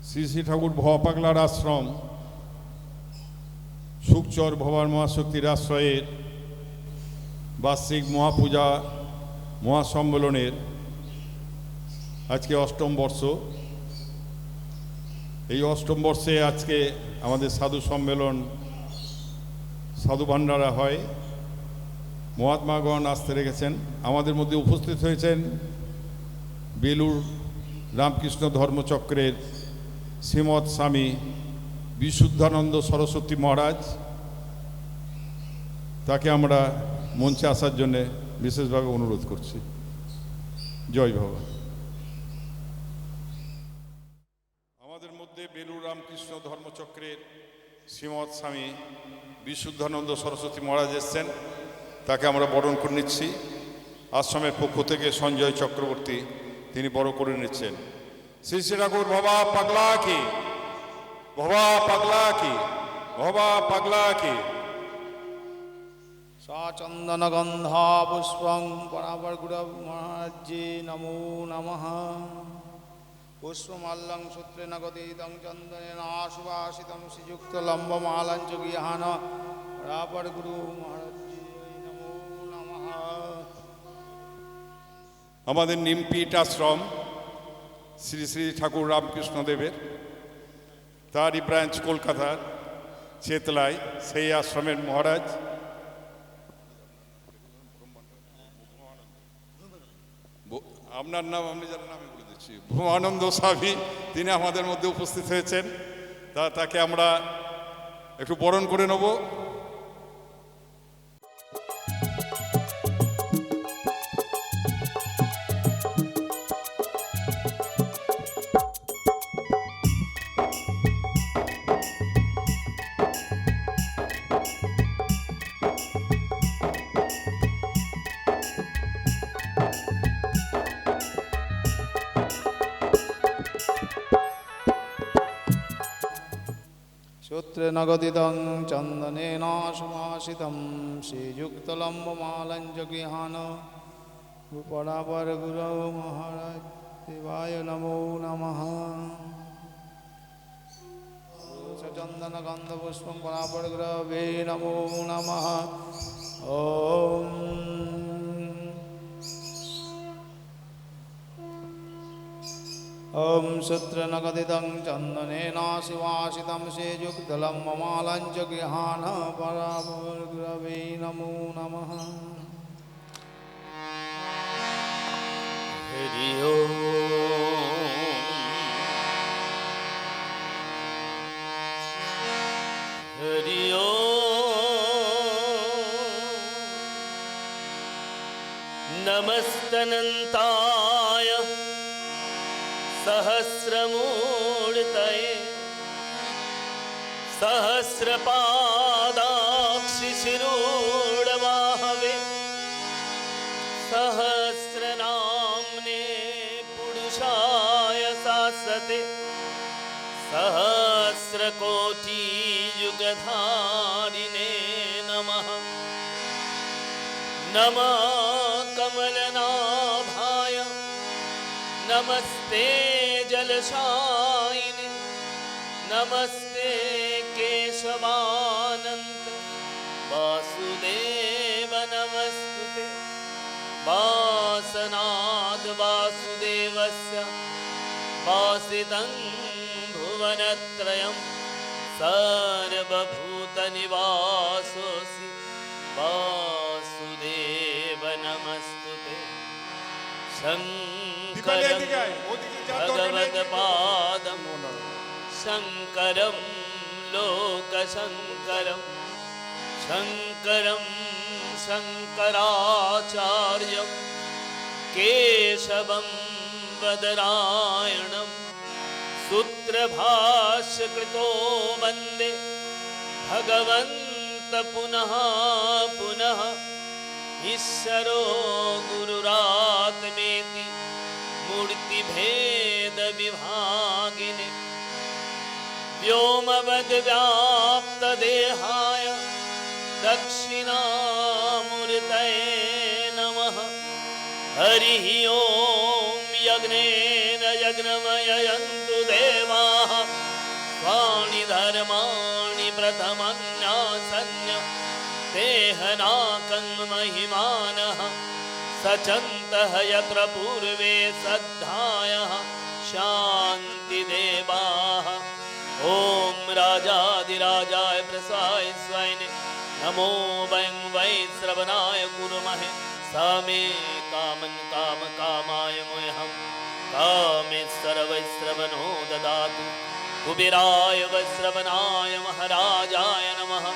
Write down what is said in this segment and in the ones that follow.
শ্রী শ্রী ঠাকুর ভবা পাগলার আশ্রম সুকচর ভবার মহাশক্তির আশ্রয়ের বার্ষিক মহাপূজা মহাসম্মেলনের আজকে অষ্টম বর্ষ। এই অষ্টম বর্ষে আজকে আমাদের সাধু সম্মেলন, সাধু ভান্ডারা হয়। মহাত্মাগণ আসতে রেখেছেন। আমাদের মধ্যে উপস্থিত হয়েছেন বেলুর রামকৃষ্ণ ধর্মচক্রের শ্রীমৎ স্বামী বিশুদ্ধানন্দ সরস্বতী মহারাজ। তাকে আমরা মঞ্চে আসার জন্যে বিশেষভাবে অনুরোধ করছি। জয় বাবা। আমাদের মধ্যে বেলুর রামকৃষ্ণ ধর্মচক্রের শ্রীমৎ স্বামী বিশুদ্ধানন্দ সরস্বতী মহারাজ এসছেন, তাকে আমরা বরণ করে নিচ্ছি। আশ্রমের পক্ষ থেকে সঞ্জয় চক্রবর্তী তিনি বড় করে নিচ্ছেন। শ্রী শ্রী ঠাকুর ভবা পাগলা কি, ভবা পাগলা কি, ভবা পাগলা কি। সচন্দন গন্ধা পুষ্পং পরাবর গুরু মহারাজ্যে নমো নমঃ। পুষ্পমাল্যং সূত্রেণ গদিতং চন্দনেন সুভাষিতং শ্রীযুক্ত লম্বমালাঞ্চ গৃহাণ পরাবর গুরু মহারাজ্যে নমো নমঃ। আমাদের নিমপীঠ আশ্রম শ্রী শ্রী ঠাকুর রামকৃষ্ণদেবের, তারই ব্রাঞ্চ কলকাতার চেতলায়, সেই আশ্রমের মহারাজ আপনার নাম আপনি যার নামে বলে দিচ্ছি ভূমানন্দ স্বামী, তিনি আমাদের মধ্যে উপস্থিত হয়েছেন। তাকে আমরা একটু বরণ করে নেব। श्रोत्रेण गदितं चन्दनेन सुवासितं श्रीयुक्तलम्बमालं च गृहाण परापरगुरौ महाराज देवाय नमो नमः। चन्दनगन्धपुष्पं परापरगुरवे नमो नमः। ॐ सूत्रेणगदितं चन्दनेन सुवासितं श्रीयुक्तलम्बमालं च गृहाण परापरगुरवे नमो नमः। हरि ओम हरि ओम नमस्तनन्ताय सहस्रमूर्तये सहस्रपादाक्षिशिरोडवाहवे सहस्रनाम्ने पुरुषाय शाश्वते सहस्रकोटियुगधारिणे नमः। नमः कमलनाभाय नमस्ते जलशायिने नमस्ते केशवानन्त वासुदेव नमस्तुते। वासनाद वासुदेवस्य वासितं भुवनत्रयं सर्वभूतनिवासोऽसि वासुदेव नमस्तुते। शङ्करं भगवत्पादं शङ्करं लोकशङ्करं शङ्करं शङ्कराचार्यं केशवं वदरायणं सूत्रभाष्यकृतो वन्दे भगवन्त पुनः पुनः। ईश्वरो गुरुरात्मेति मूर्तिभेदविभागिने व्योमवद्व्याप्तदेहाय दक्षिणामूर्तये नमः। हरिः ओम यज्ञेन यज्ञमयन्तु देवाः स्वाणि धर्माणि प्रथमन्यासन्य देहनाकं महिमानः सचन्तः यत्र पूर्वे सद्धायः शान्तिदेवाः। ॐ राजाधिराजाय प्रसाय स्वाइने नमो वयं वै श्रवणाय कुर्महे समे कामं कामकामाय मह्यं कामेश्वर वै श्रवणो ददातु। कुबेराय वै श्रवणाय महाराजाय नमः।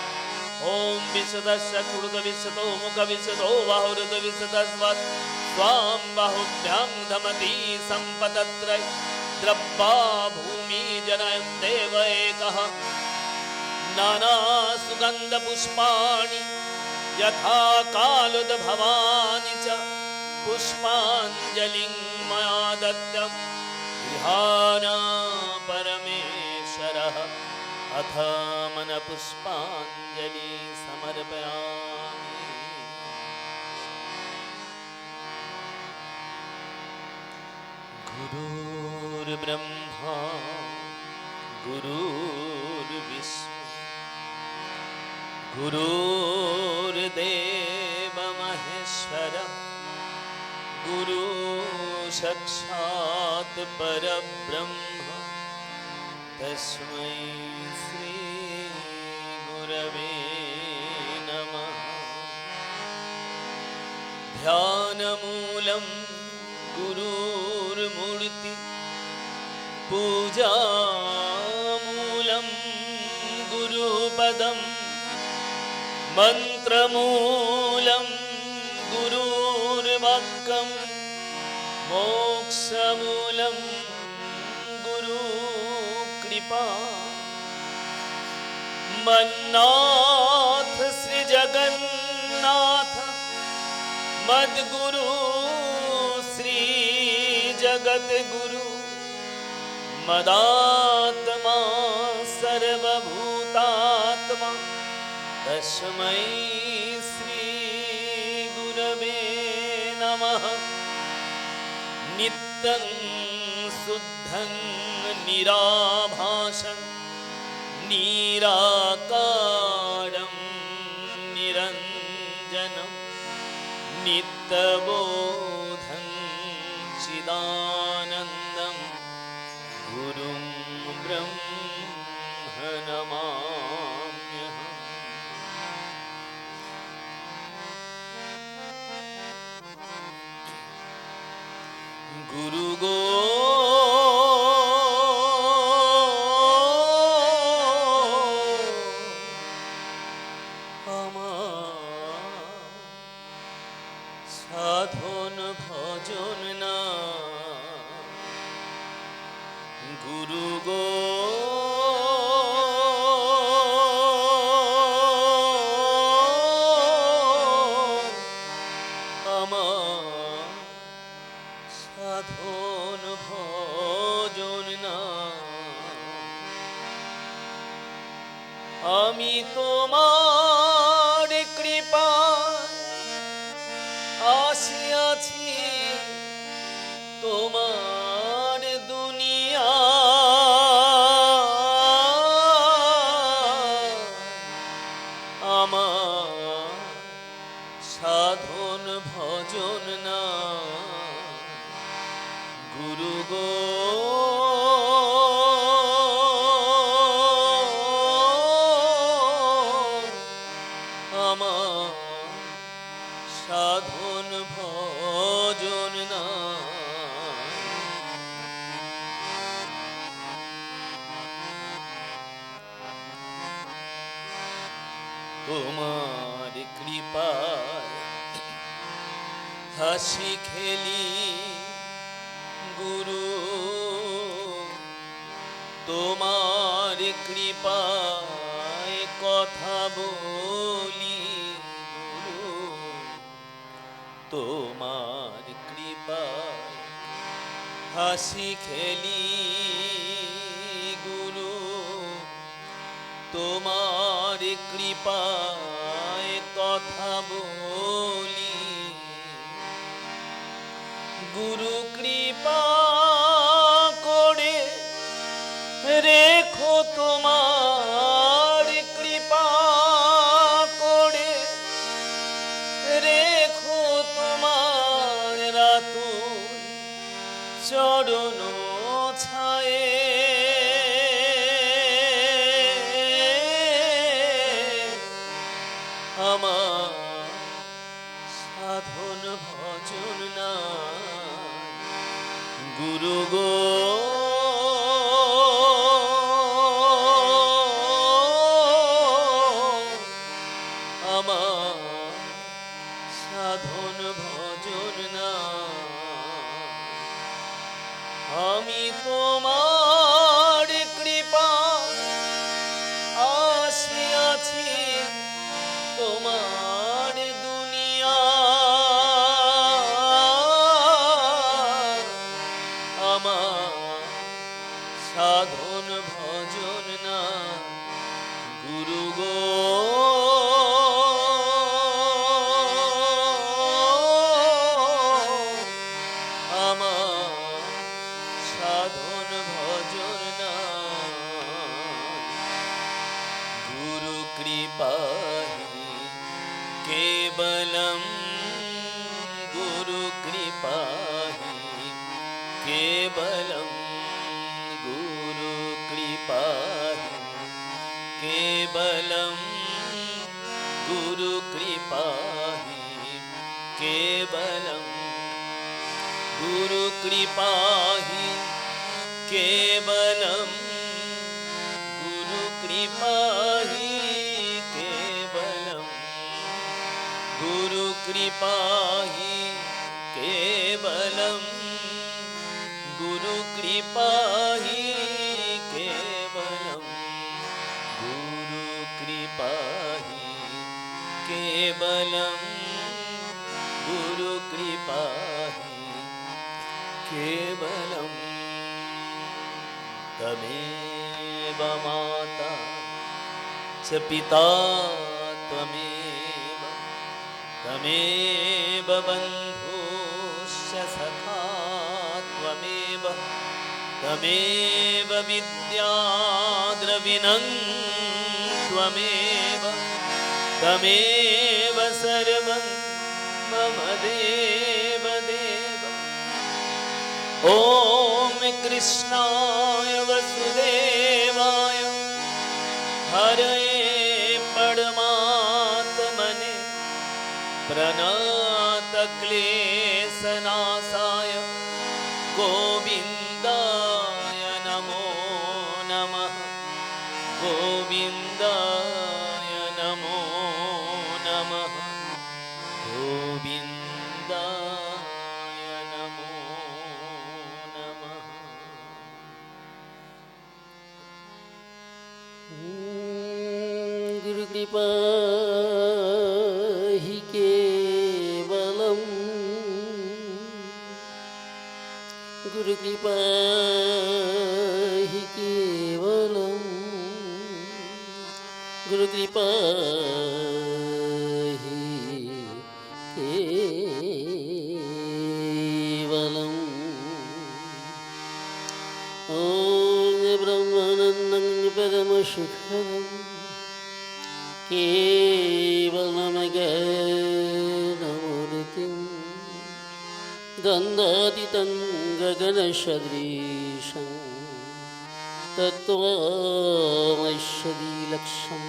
ॐ विशदस्य क्षुद्रविशतो मुखविशतो बाहुरुदविशदस्वत् स्वां बाहुभ्यां धमति सम्पदत्रय द्रव्या भूमि जनयं देव एकः। नानासुगन्धपुष्पाणि यथा कालोद्भवानि च पुष्पाञ्जलिं मया दत्तं ध्यान परमेश्वरः अथ मनपुष्पाञ्जलि समर्पयामि। गुरुर्ब्रह्मा गुरुर्विष्णु गुरुर्देव महेश्वर गुरु साक्षात् परब्रह्म तस्मै श्री गुरवे नमः। ध्यानमूलं गुरुर्मूर्ति पूजामूलं गुरुपदं मन्त्रमूलं गुरुर्वाक्कं मोक्षमूलं गुरुकृपा। मन्नाथ श्री जगन्नाथ मद्गुरु श्री जगद्गुरु मदात्मा सर्वभूत अच्युतात्मा तस्मै श्रीगुरवे नमः। नित्यं शुद्धं निराभासं निराकारं निरञ्जनं नित्यबोधं चिदानन्दं गुरुं ब्रह्म नमाम्यहम्। गुरुगो সাধন ভজন না গুরু গো আমার সাধন ভজন না আমি তোমার কৃপায় আসিয়াছি তোমার দুনিয়া আমার সাধন ভজন না গুরু গো আমার সাধন ভজন না তোমার কৃপায় হাসি খেলি গুরু তোমার কৃপায় কথা বলি গুরু তোমার কৃপায় হাসি খেলি গুরু তোমার কৃপায় কথা বলি গুরু কৃপা করে রেখো তোমার কৃপা করে রেখো তোমার রাতুল চরণ ছায়ে আমার সাধন ভজন না গুরু গো আমার সাধন ভজন না আমি তোমার কৃপা আসিয়াছি তোমার দুনিয়া আমার সাধন ভজন না গুরু গো আমার সাধন ভজন না গুরু কৃপাহি केवलं गुरु कृपाहि केवलं गुरु कृपाहि केवलं गुरु कृपाहि केवलं गुरु कृपाहि केवलं गुरु कृपाहि केवलं गुरु कृपाहि केवलं गुरु कृपाहि केवलं गुरु कृपाहि केवलं गुरु कृपाहि केवलं। तमेव माता च पिता त्वमेव त्वमेव बन्धुश्च सखा त्वमेव त्वमेव विद्या द्रविणं त्वमेव त्वमेव सर्वं मम देव देव। ॐ कृष्णाय वसुदेवाय हरये परमात्मने प्रणतक्लेशनाशाय गोविन्दाय नमो नमः गोविन्दाय नमो नमः गोविन्दाय नमो नमः। गुरुकृपा हि केवलम् गुरुकृपा हि केवलम् गुरुकृपा हि केवलम्। ॐ ब्रह्मानन्दं परमसुखदम् केवलमज्ञानमूर्तिं द्वन्द्वातीतं गगनसदृशं तत्त्वमैश्वरीलक्षम्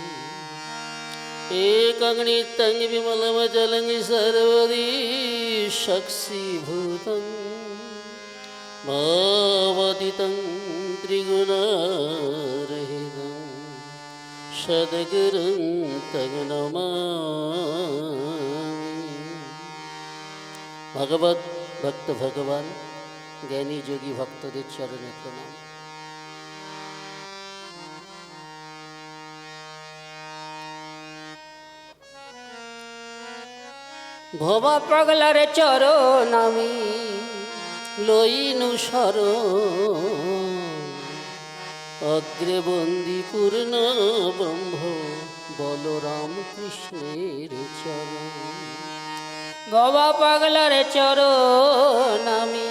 एकं नित्यं विमलमचलं सर्वदी साक्षीभूतं भावातीतं त्रिगुणारहितं सद्गुरुं तं नमामि। भगवत भक्त भगवान জ্ঞানী যোগী ভক্তদের চরণে প্রণাম। ভবা পাগলার চরণ আমি লইনু শরণ অগ্রে বন্দি পূর্ণ ব্রহ্ম বলরাম কৃষ্ণের চরণ। ভবা পাগলার চরণ আমি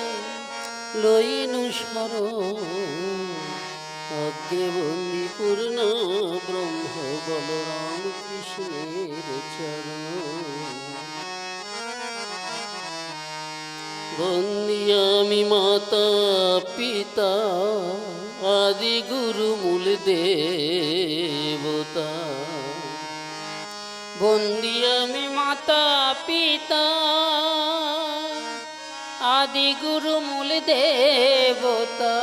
লইনু শরণ অগ্রে বন্দি পূর্ণ ব্রহ্ম বলরাম কৃষ্ণের চরণ। বন্দি আমি মাতা পিতা আদি গুরু মূল দেবতা। বন্দি আমি মাতা পিতা আদি গুরু মূল দেবতা।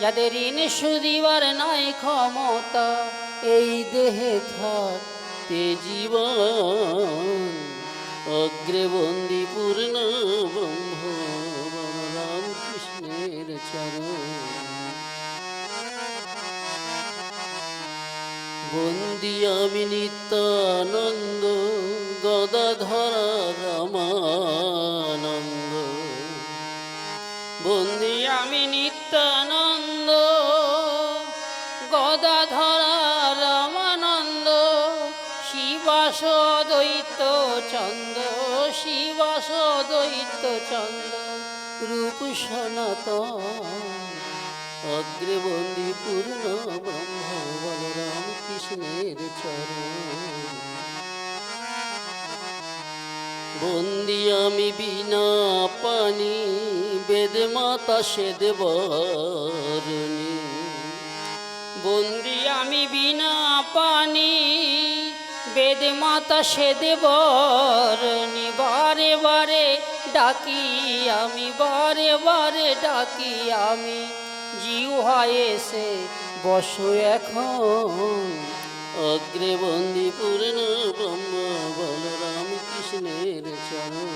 যাদের ঋণ শুধিবার নাই ক্ষমতা এই দেহে থাকতে জীবন অগ্রে বন্দি পূর্ণ ব্রহ্ম বলরাম কৃষ্ণের চরণ। বন্দি আমি নিত্যানন্দ গদাধর রামানন্দ। বন্দি আমি নিত্যানন্দ গদাধর রামানন্দ। শিবাস দৈত্য চন্দ্র শিবাস দৈত্য চন্দ্র রূপ সনাতন অগ্রে বন্দি পূর্ণ ব্রহ্ম বলরাম কৃষ্ণের চরণ। বন্দি আমি বিনা পানি বেদ মাতা সেদ বরণী। বন্দি আমি বিনা পানি বেদ মাতা সেদ বরণী। বারে বারে ডাকি আমি বারে বারে ডাকি আমি জিহ্বায় এসে বসো এখন অগ্রে বন্দি পূর্ণ ব্রহ্ম বলরাম কৃষ্ণের চরণ।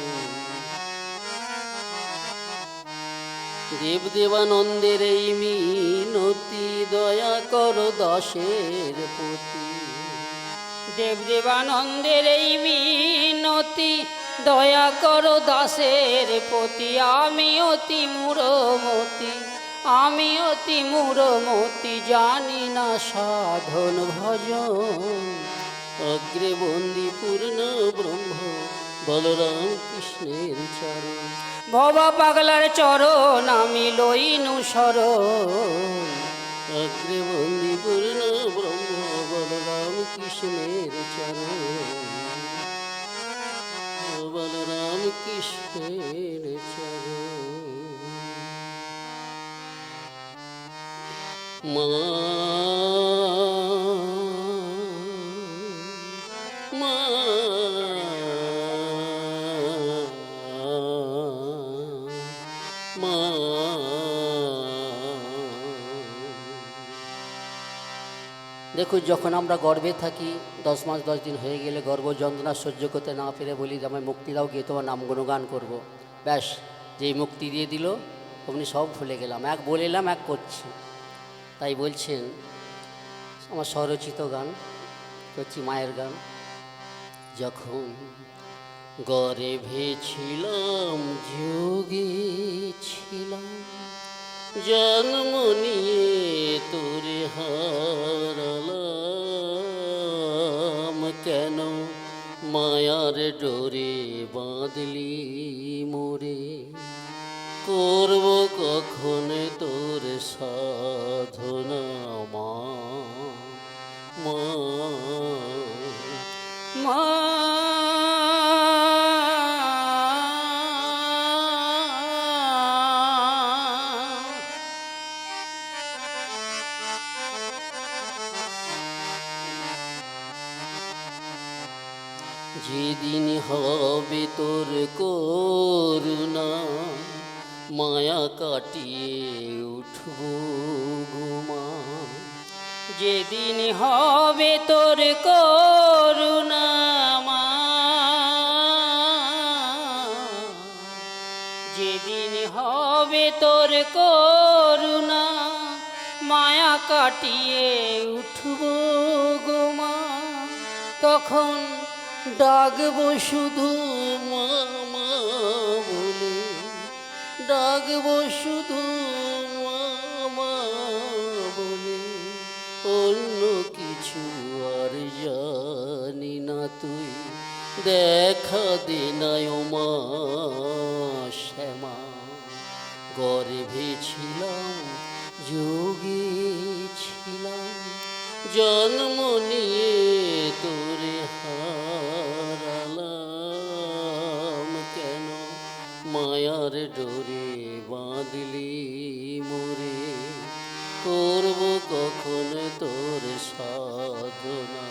দেবদেবানন্দের এই মিনতি দয়া করো দাসের প্রতি। দেবদেবানন্দের এই মিনতি দয়া করো দাসের প্রতি। আমি অতি মূঢ়মতি আমি অতি মূঢ়মতি জানি না সাধন ভজন। অগ্রে বন্দি পূর্ণ ব্রহ্ম বলরাম কৃষ্ণের চরণ। ভবা পাগলার চরণ আমি লইনু শরণ। অগ্রে বন্দি পূর্ণ ব্রহ্ম বলরাম কৃষ্ণের চরণ। বলরাম কৃষ্ণের চরণ। মা মা মা দেখো, যখন আমরা গর্ভে থাকি 10 মাস 10 দিন হয়ে গেলে গর্ভ যন্ত্রণা সহ্য করতে না পেরে বলি যে আমায় মুক্তি দাও, গিয়ে তোমার নাম গুণগান করবো। ব্যাস, যেই মুক্তি দিয়ে দিল অমনি সব ভুলে গেলাম। এক বলে এলাম, এক করছি। তাই বলছেন আমার স্বরচিত গান করছি, মায়ের গান। যখন গর্ভে ছিলাম যোগে ছিলাম, জন্ম নিয়ে তোরে হারালাম। কেন মায়ার ডোরে বাঁধলি মোরে, করব কখন তোর সাধনা মা মা মা। যেদিন হবে তোর করুণা, মায়া কাটিয়ে উঠব ঘুমা। যেদিন হবে তোর করুণা মা, যেদিন হবে তোর করুণা, মায়া কাটিয়ে উঠব গোমা। তখন ডাকবো শুধু মা মা বলে, ডাকবো শুধু মা মা বলে। অন্য কিছু আর জানি না তুই, দেখা দে না ও মা শ্যামা। গর্ভে ছিলাম যোগে ছিলাম, জন্ম নিয়ে তোরে হারালাম। কেন মায়ার ডোরে বাঁধলি মোরে, করব কখন তোর সাধনা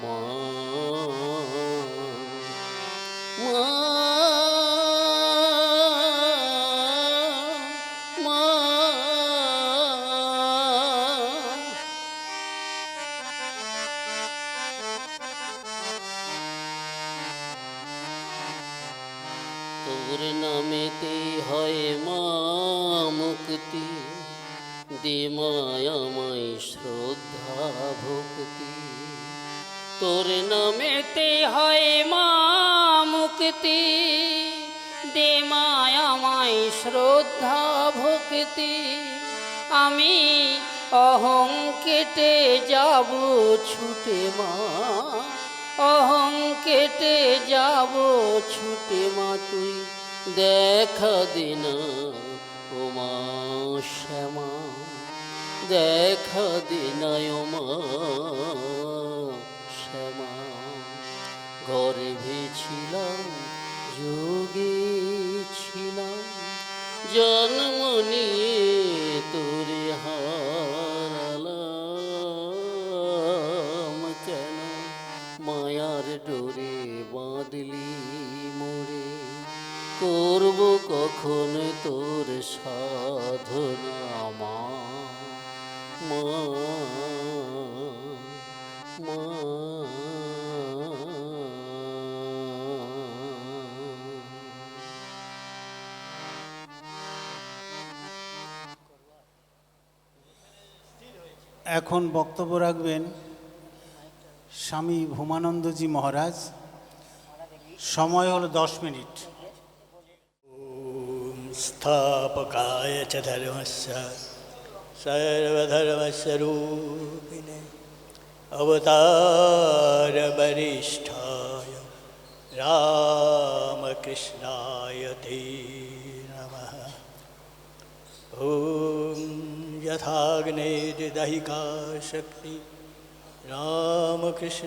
মা মা মা। তোর নামেতে হয় মা মুক্তি, দে মায়াময় শ্রদ্ধা ভক্তি। তোর নামেতে হয় মা মুক্তি, দে মায়াময় শ্রদ্ধা ভক্তি। আমি অহং কেটে যাব ছুটে মা, অহং কেটে যাব ছুটে মা। তুই দেখা দিনা ও মা শ্যামা, দেখা দিনা ও মা শ্যামা। গর্ভে ছিলাম যোগে ছিলাম, জন্ম নিয়ে তোরে হারালাম। কেন মায়ার ডোরে বাঁধলি মোরে, করব কখন তোর সাধনা মা মা মা। এখন বক্তব্য রাখবেন স্বামী ভূমানন্দজি মহারাজ। সময় হলো 10 মিনিট। स्थापकाय च धर्मस्य सर्वधर्मस्वरूपिणे अवतारवरिष्ठाय रामकृष्णाय ते नमः। ॐ यथाग्नेर्दहिका शक्ति रामकृष्णस्थिता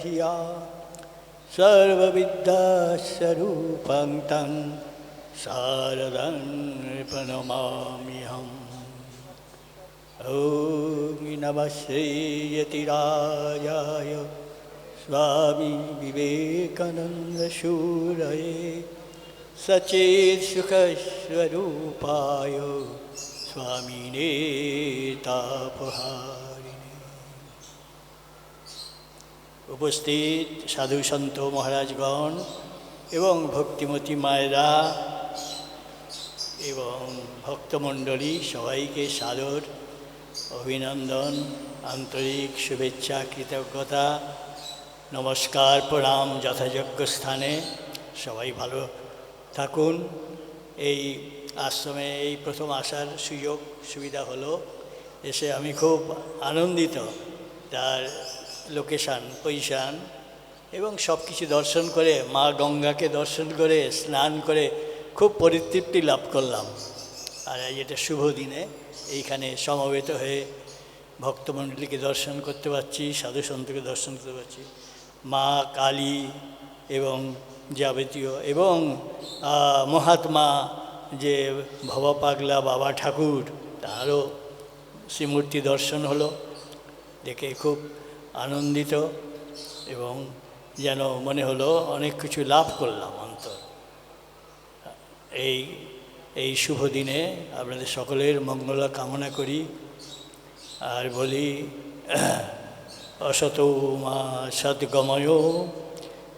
हि या सर्वविद्यास्वरूपं तं शारदं प्रणमाम्यहम्। ॐ नमः श्रीयतिराजाय स्वामी विवेकानन्दशूरये सच्चित्सुखस्वरूपाय स्वामिने तापहारिणे। উপস্থিত সাধু সন্ত মহারাজগণ এবং ভক্তিমতী মায়েরা এবং ভক্তমণ্ডলী সবাইকে সাদর অভিনন্দন, আন্তরিক শুভেচ্ছা, কৃতজ্ঞতা, নমস্কার, প্রণাম যথাযোগ্য স্থানে। সবাই ভালো থাকুন। এই আশ্রমে এই প্রথম আসার সুযোগ সুবিধা হলো, এসে আমি খুব আনন্দিত। তার লোকেশান, পজিশান এবং সব কিছু দর্শন করে, মা গঙ্গাকে দর্শন করে, স্নান করে খুব পরিতৃপ্তি লাভ করলাম। আর এটা শুভ দিনে এইখানে সমবেত হয়ে ভক্তমণ্ডলীকে দর্শন করতে পারছি, সাধু সন্তকে দর্শন করতে পারছি, মা কালী এবং যাবতীয় এবং মহাত্মা যে ভবপাগলা বাবা ঠাকুর, তারও শ্রীমূর্তি দর্শন হলো। দেখে খুব আনন্দিত এবং যেন মনে হলো অনেক কিছু লাভ করলাম অন্তর। এই শুভ দিনে আপনাদের সকলের মঙ্গল কামনা করি। আর বলি, অসতো মা সদ্গময়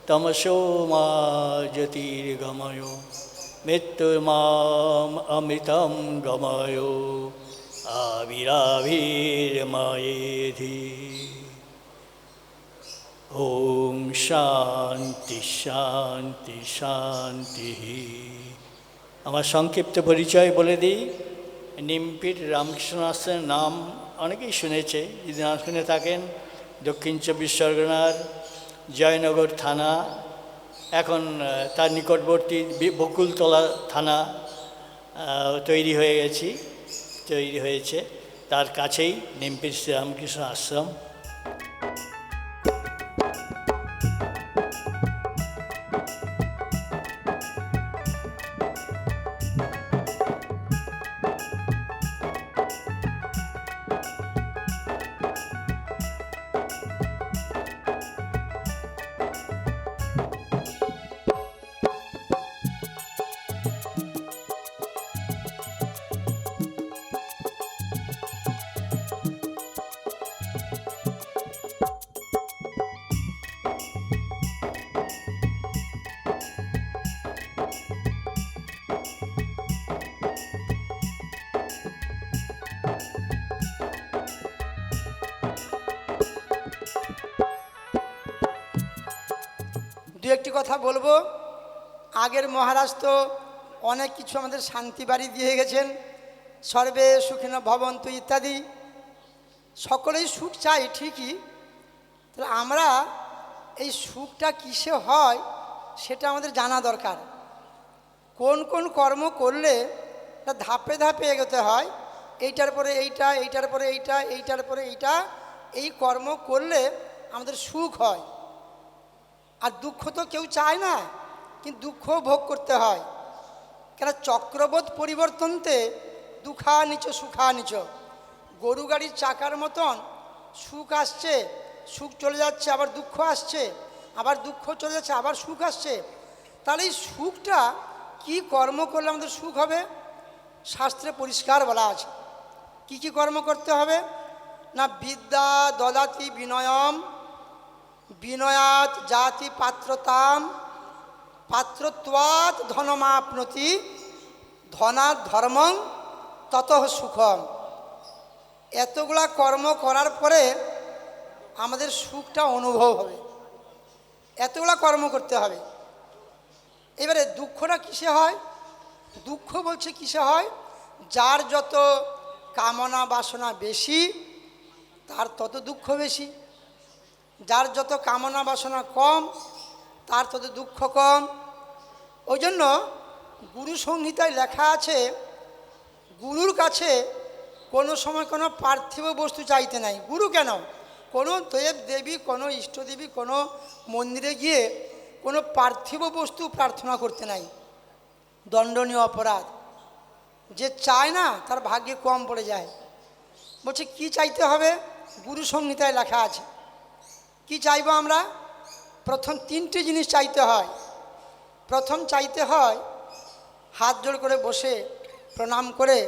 তমসো মা জ্যোতির্গময় মৃত্যুর্মাম অমৃতম গময় আবিরাবির্ময়েধি। ওম শান্তি শান্তি শান্তি। আমার সংক্ষিপ্ত পরিচয় বলে দিই। নিমপিট রামকৃষ্ণ আশ্রমের নাম অনেকেই শুনেছে, যদি না শুনে থাকেন, দক্ষিণ 24 পরগনার জয়নগর থানা, এখন তার নিকটবর্তী বকুলতলা থানা তৈরি হয়েছে, তার কাছেই নিমপিট শ্রী রামকৃষ্ণ আশ্রম। দু একটি কথা বলবো। আগের মহারাজ তো অনেক কিছু আমাদের শান্তি বাড়ি দিয়ে গেছেন, সর্বে সুখিন ভবন্তু ইত্যাদি। সকলেই সুখ চাই ঠিকই, তাহলে আমরা এই সুখটা কিসে হয় সেটা আমাদের জানা দরকার। কোন কোন কর্ম করলে ধাপে ধাপে এগোতে হয়, এইটার পরে এইটা, এইটার পরে এইটা, এইটার পরে এইটা, এই কর্ম করলে আমাদের সুখ হয়। আর দুঃখ তো কেউ চায় না, কিন্তু দুঃখ ভোগ করতে হয়। কেন চক্রবোধ পরিবর্তনতে দুঃখা নিচ সুখা নিচ। গরু গাড়ির চাকার মতন সুখ আসছে, সুখ চলে যাচ্ছে, আবার দুঃখ আসছে, আবার দুঃখ চলে যাচ্ছে, আবার সুখ আসছে। তাহলে এই সুখটা কি কর্ম করলে আমাদের সুখ হবে? শাস্ত্রে পরিষ্কার বলা আছে। কি কি কর্ম করতে হবে না, বিদ্যা দদাতি বিনয়ম, বিনয়াত জাতি পাত্রতাম, পাত্রত্বাৎ ধনমাপ্নতি, ধনাৎ ধর্মং ততঃ সুখম। এতগুলা কর্ম করার পরে আমাদের সুখটা অনুভব হবে। এতগুলা কর্ম করতে হবে। এবারে দুঃখটা কিসে হয় দুঃখ বলছে কিসে হয়? যার যত কামনা বাসনা বেশি তার তত দুঃখ বেশি, যার যত কামনা বাসনা কম তার তত দুঃখ কম। ওই জন্য গুরু সংহিতায় লেখা আছে, গুরুর কাছে কোনো সময় কোনো পার্থিব বস্তু চাইতে নাই। গুরু কেন? কোনো দেব দেবী, কোনো ইষ্টদেবী, কোনো মন্দিরে গিয়ে কোনো পার্থিব বস্তু প্রার্থনা করতে নাই, দণ্ডনীয় অপরাধ। যে চায় না তার ভাগ্যে কম পড়ে যায়। বলছে কি চাইতে হবে? গুরু সংহিতায় লেখা আছে। কি চাইবো আমরা? প্রথম 3টে জিনিস চাইতে হয়। প্রথম চাইতে হয় হাত জোড় করে বসে প্রণাম করে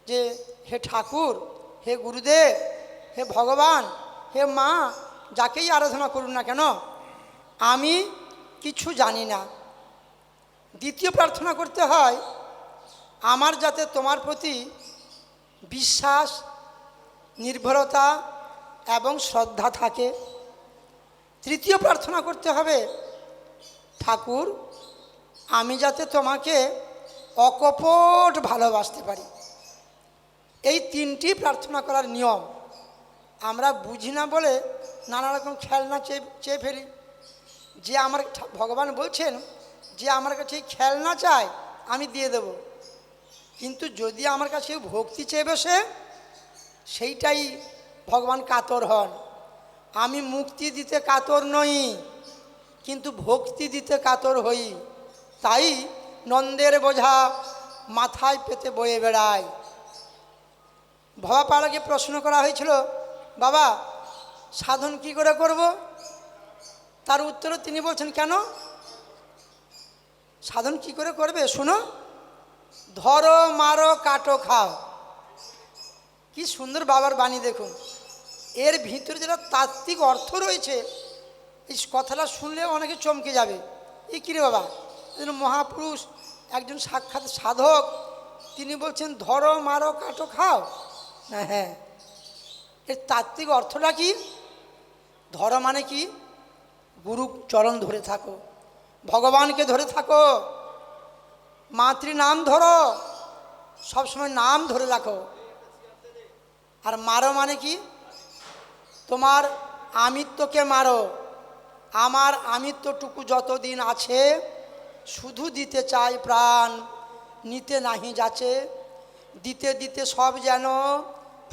যে হে ঠাকুর, হে গুরুদেব, হে ভগবান, হে মা, যাকেই আরাধনা করুন না কেন, আমি কিছু জানি না। দ্বিতীয় প্রার্থনা করতে হয় আমার যাতে তোমার প্রতি বিশ্বাস, নির্ভরতা এবং শ্রদ্ধা থাকে। তৃতীয় প্রার্থনা করতে হবে ঠাকুর, আমি যাতে তোমাকে অকপট ভালোবাসতে পারি। এই 3টি প্রার্থনা করার নিয়ম। আমরা বুঝি না বলে নানা রকম খেলনা চেয়ে ফেলি। যে আমার ভগবান বলছেন যে আমার কাছে খেলনা চায় আমি দিয়ে দেব, কিন্তু যদি আমার কাছে ভক্তি চেয়ে বসে সেইটাই ভগবান কাতর হন। আমি মুক্তি দিতে কাতর নই, কিন্তু ভক্তি দিতে কাতর হই। তাই নন্দের বোঝা মাথায় পেতে বয়ে বেড়ায়। ভবাপালাকে প্রশ্ন করা হয়েছিল, বাবা সাধন কি করে করব? তার উত্তরে তিনি বলছেন, কেন সাধন কি করে করবে? শুনো, ধরো মারো কাটো খাও। কি সুন্দর বাবার বাণী দেখুন। এর ভিতরে যেটা তাত্ত্বিক অর্থ রয়েছে, এই কথাটা শুনলে অনেকে চমকে যাবে। এই কিরে বাবা, একজন মহাপুরুষ, একজন সাক্ষাৎ সাধক, তিনি বলছেন ধরো মারো কাটো খাও। না, হ্যাঁ, এর তাত্ত্বিক অর্থটা কি? ধরো মানে কি? গুরু চরণ ধরে থাকো, ভগবানকে ধরে থাকো, মাতৃ নাম ধরো, সবসময় নাম ধরে রাখো। আর মারো মানে কি? তোমার আমিত্বকে মারো। আমার আমিত্বটুকু যতদিন আছে শুধু দিতে চাই প্রাণ, নিতে নাহি যাচে, দিতে দিতে সব যেন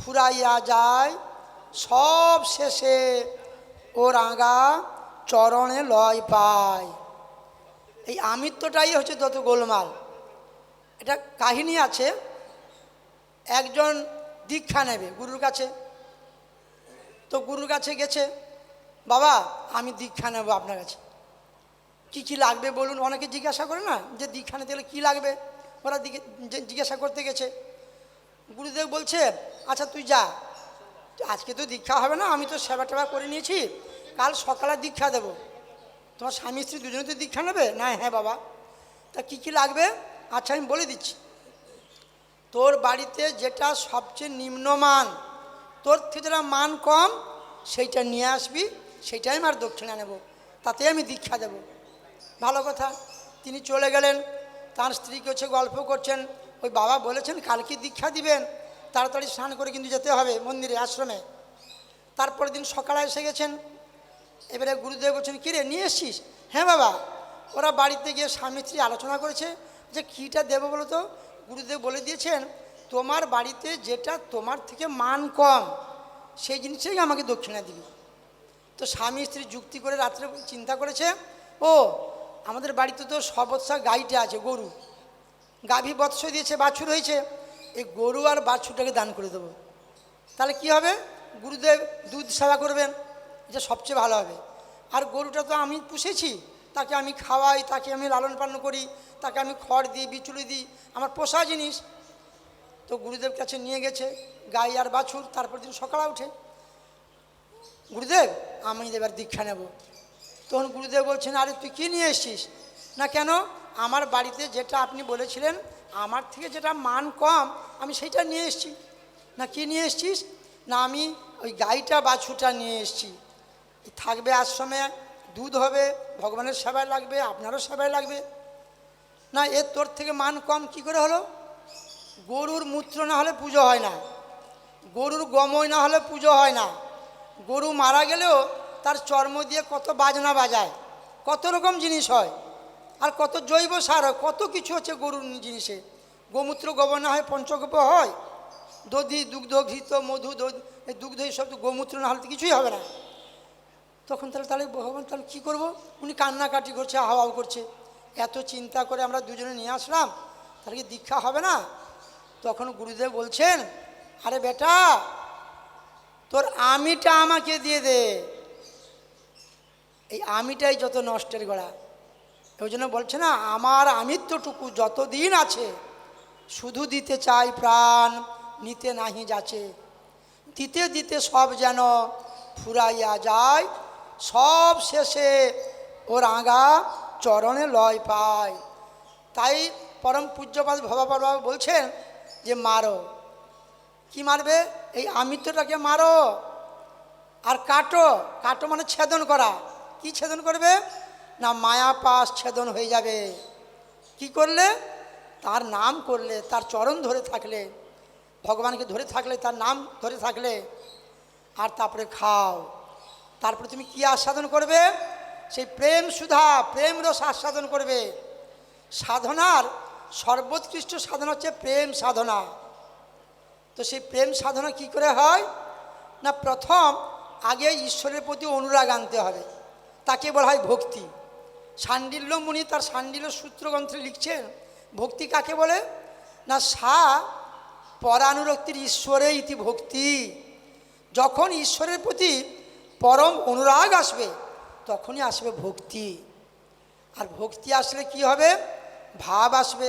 ফুরাইয়া যায়, সব শেষে ও রাঙা চরণে লয় পায়। এই আমিত্বটাই হচ্ছে যত গোলমাল। এটা কাহিনী আছে, একজন দীক্ষা নেবে গুরুর কাছে। তো গুরুর কাছে গেছে, বাবা আমি দীক্ষা নেব আপনার কাছে, কি কি লাগবে বলুন। অনেকে জিজ্ঞাসা করে না যে দীক্ষা নিতে গেলে কী লাগবে, ওরা জিজ্ঞাসা করতে গেছে। গুরুদেব বলছে, আচ্ছা তুই যা, আজকে তো দীক্ষা হবে না, আমি তো সেবা টেবা করে নিয়েছি, কাল সকালে দীক্ষা দেব। তোমার স্বামী স্ত্রী দুজনে তো দীক্ষা নেবে না? হ্যাঁ বাবা। তা কী কী লাগবে? আচ্ছা আমি বলে দিচ্ছি। তোর বাড়িতে যেটা সবচেয়ে নিম্নমান, তোর থেকে যেটা মান কম, সেইটা নিয়ে আসবি, সেইটাই আমি আর দক্ষিণা নেব, তাতে আমি দীক্ষা দেব। ভালো কথা। তিনি চলে গেলেন, তার স্ত্রীকে হচ্ছে গল্প করছেন, ওই বাবা বলেছেন কালকে দীক্ষা দিবেন, তাড়াতাড়ি স্নান করে কিন্তু যেতে হবে মন্দিরে, আশ্রমে। তারপরের দিন সকালে এসে গেছেন। এবারে গুরুদেব বলছেন, কিরে নিয়ে এসছিস? হ্যাঁ বাবা। ওরা বাড়িতে গিয়ে স্বামী স্ত্রী আলোচনা করেছে যে কীটা দেবো বলো তো। গুরুদেব বলে দিয়েছেন, তোমার বাড়িতে যেটা তোমার থেকে মান কম সেই জিনিসটাই আমাকে দক্ষিণা দিবি। তো স্বামী স্ত্রী যুক্তি করে রাত্রে চিন্তা করেছে, ও আমাদের বাড়িতে তো সবৎসা গাইটা আছে, গরু, গাভী বৎস দিয়েছে, বাছুর হয়েছে, এই গরু আর বাছুরটাকে দান করে দেবো। তাহলে কি হবে? গুরুদেব দুধ সেবা করবেন, এটা সবচেয়ে ভালো হবে। আর গরুটা তো আমি পুষেছি, তাকে আমি খাওয়াই, তাকে আমি লালন পালন করি, তাকে আমি খড় দিই, বিচুলি দিই, আমার পোষা জিনিস। তো গুরুদেব কাছে নিয়ে গেছে গাই আর বাছুর। তারপর দিন সকালে উঠে, গুরুদেব আমি এবার দীক্ষা নেব। তখন গুরুদেব বলছেন, আরে তুই কী নিয়ে এসছিস? না কেন, আমার বাড়িতে যেটা আপনি বলেছিলেন আমার থেকে যেটা মান কম আমি সেইটা নিয়ে এসছি। না কি নিয়ে এসছিস? না আমি ওই গাইটা বাছুরটা নিয়ে এসছি, থাকবে আশ্রমে, দুধ হবে, ভগবানের সেবায় লাগবে, আপনারও সেবায় লাগবে। না এর তোর থেকে মান কম কি করে হলো? গরুর মূত্র না হলে পুজো হয় না, গরুর গময় না হলে পুজো হয় না। গরু মারা গেলেও তার চর্ম দিয়ে কত বাজনা বাজায়, কত রকম জিনিস হয়, আর কত জৈব সার হয়, কত কিছু হচ্ছে গরুর জিনিসে। গোমূত্র গোবর না হয় পঞ্চগব্য হয়, দধি দুগ্ধ ঘৃত মধু এই দুগ্ধ এইসব তো গোমূত্র না হলে তো কিছুই হবে না। তখন তাহলে ভগবান তাহলে কী করবো? উনি কান্নাকাটি করছে, হাওয়াও করছে। এত চিন্তা করে আমরা দুজনে নিয়ে আসলাম, তাহলে কি দীক্ষা হবে না? তখন গুরুদেব বলছেন, আরে বেটা, তোর আমিটা আমাকে দিয়ে দে। এই আমিটাই যত নষ্টের গোড়া। ওই জন্য বলছে না, আমার আমিত্বটুকু যতদিন আছে শুধু দিতে চাই প্রাণ, নিতে নাহি যাচ্ছে। দিতে দিতে সব যেন ফুরাইয়া যায়, সব শেষে ওর আগা চরণে লয় পায়। তাই পরম পূজ্যপাদ ভবাপাদ বাবা বলছেন যে মারো। কি মারবে? এই আমিত্বটাকে মারো আর কাটো। কাটো মানে ছেদন করা। কি ছেদন করবে? না মায়া পাশ ছেদন হয়ে যাবে। কি করলে? তার নাম করলে, তার চরণ ধরে থাকলে, ভগবানকে ধরে থাকলে, তার নাম ধরে থাকলে, আর তারপরে খাও। তারপরে তুমি কি আস্বাদন করবে? সেই প্রেম সুধা, প্রেম রস আস্বাদন করবে। সাধনার সর্বোৎকৃষ্ট সাধনা হচ্ছে প্রেম সাধনা। তো সেই প্রেম সাধনা কি করে হয়? না প্রথম আগে ঈশ্বরের প্রতি অনুরাগ আনতে হবে, তাকে বলা হয় ভক্তি। শাণ্ডিল্য মুনি তার শাণ্ডিল্য সূত্রগ্রন্থে লিখছেন, ভক্তি কাকে বলে? না সা পরানুরক্তির ঈশ্বরে ইতি ভক্তি। যখন ঈশ্বরের প্রতি পরম অনুরাগ আসবে তখনই আসবে ভক্তি। আর ভক্তি আসলে কি হবে? ভাব আসবে।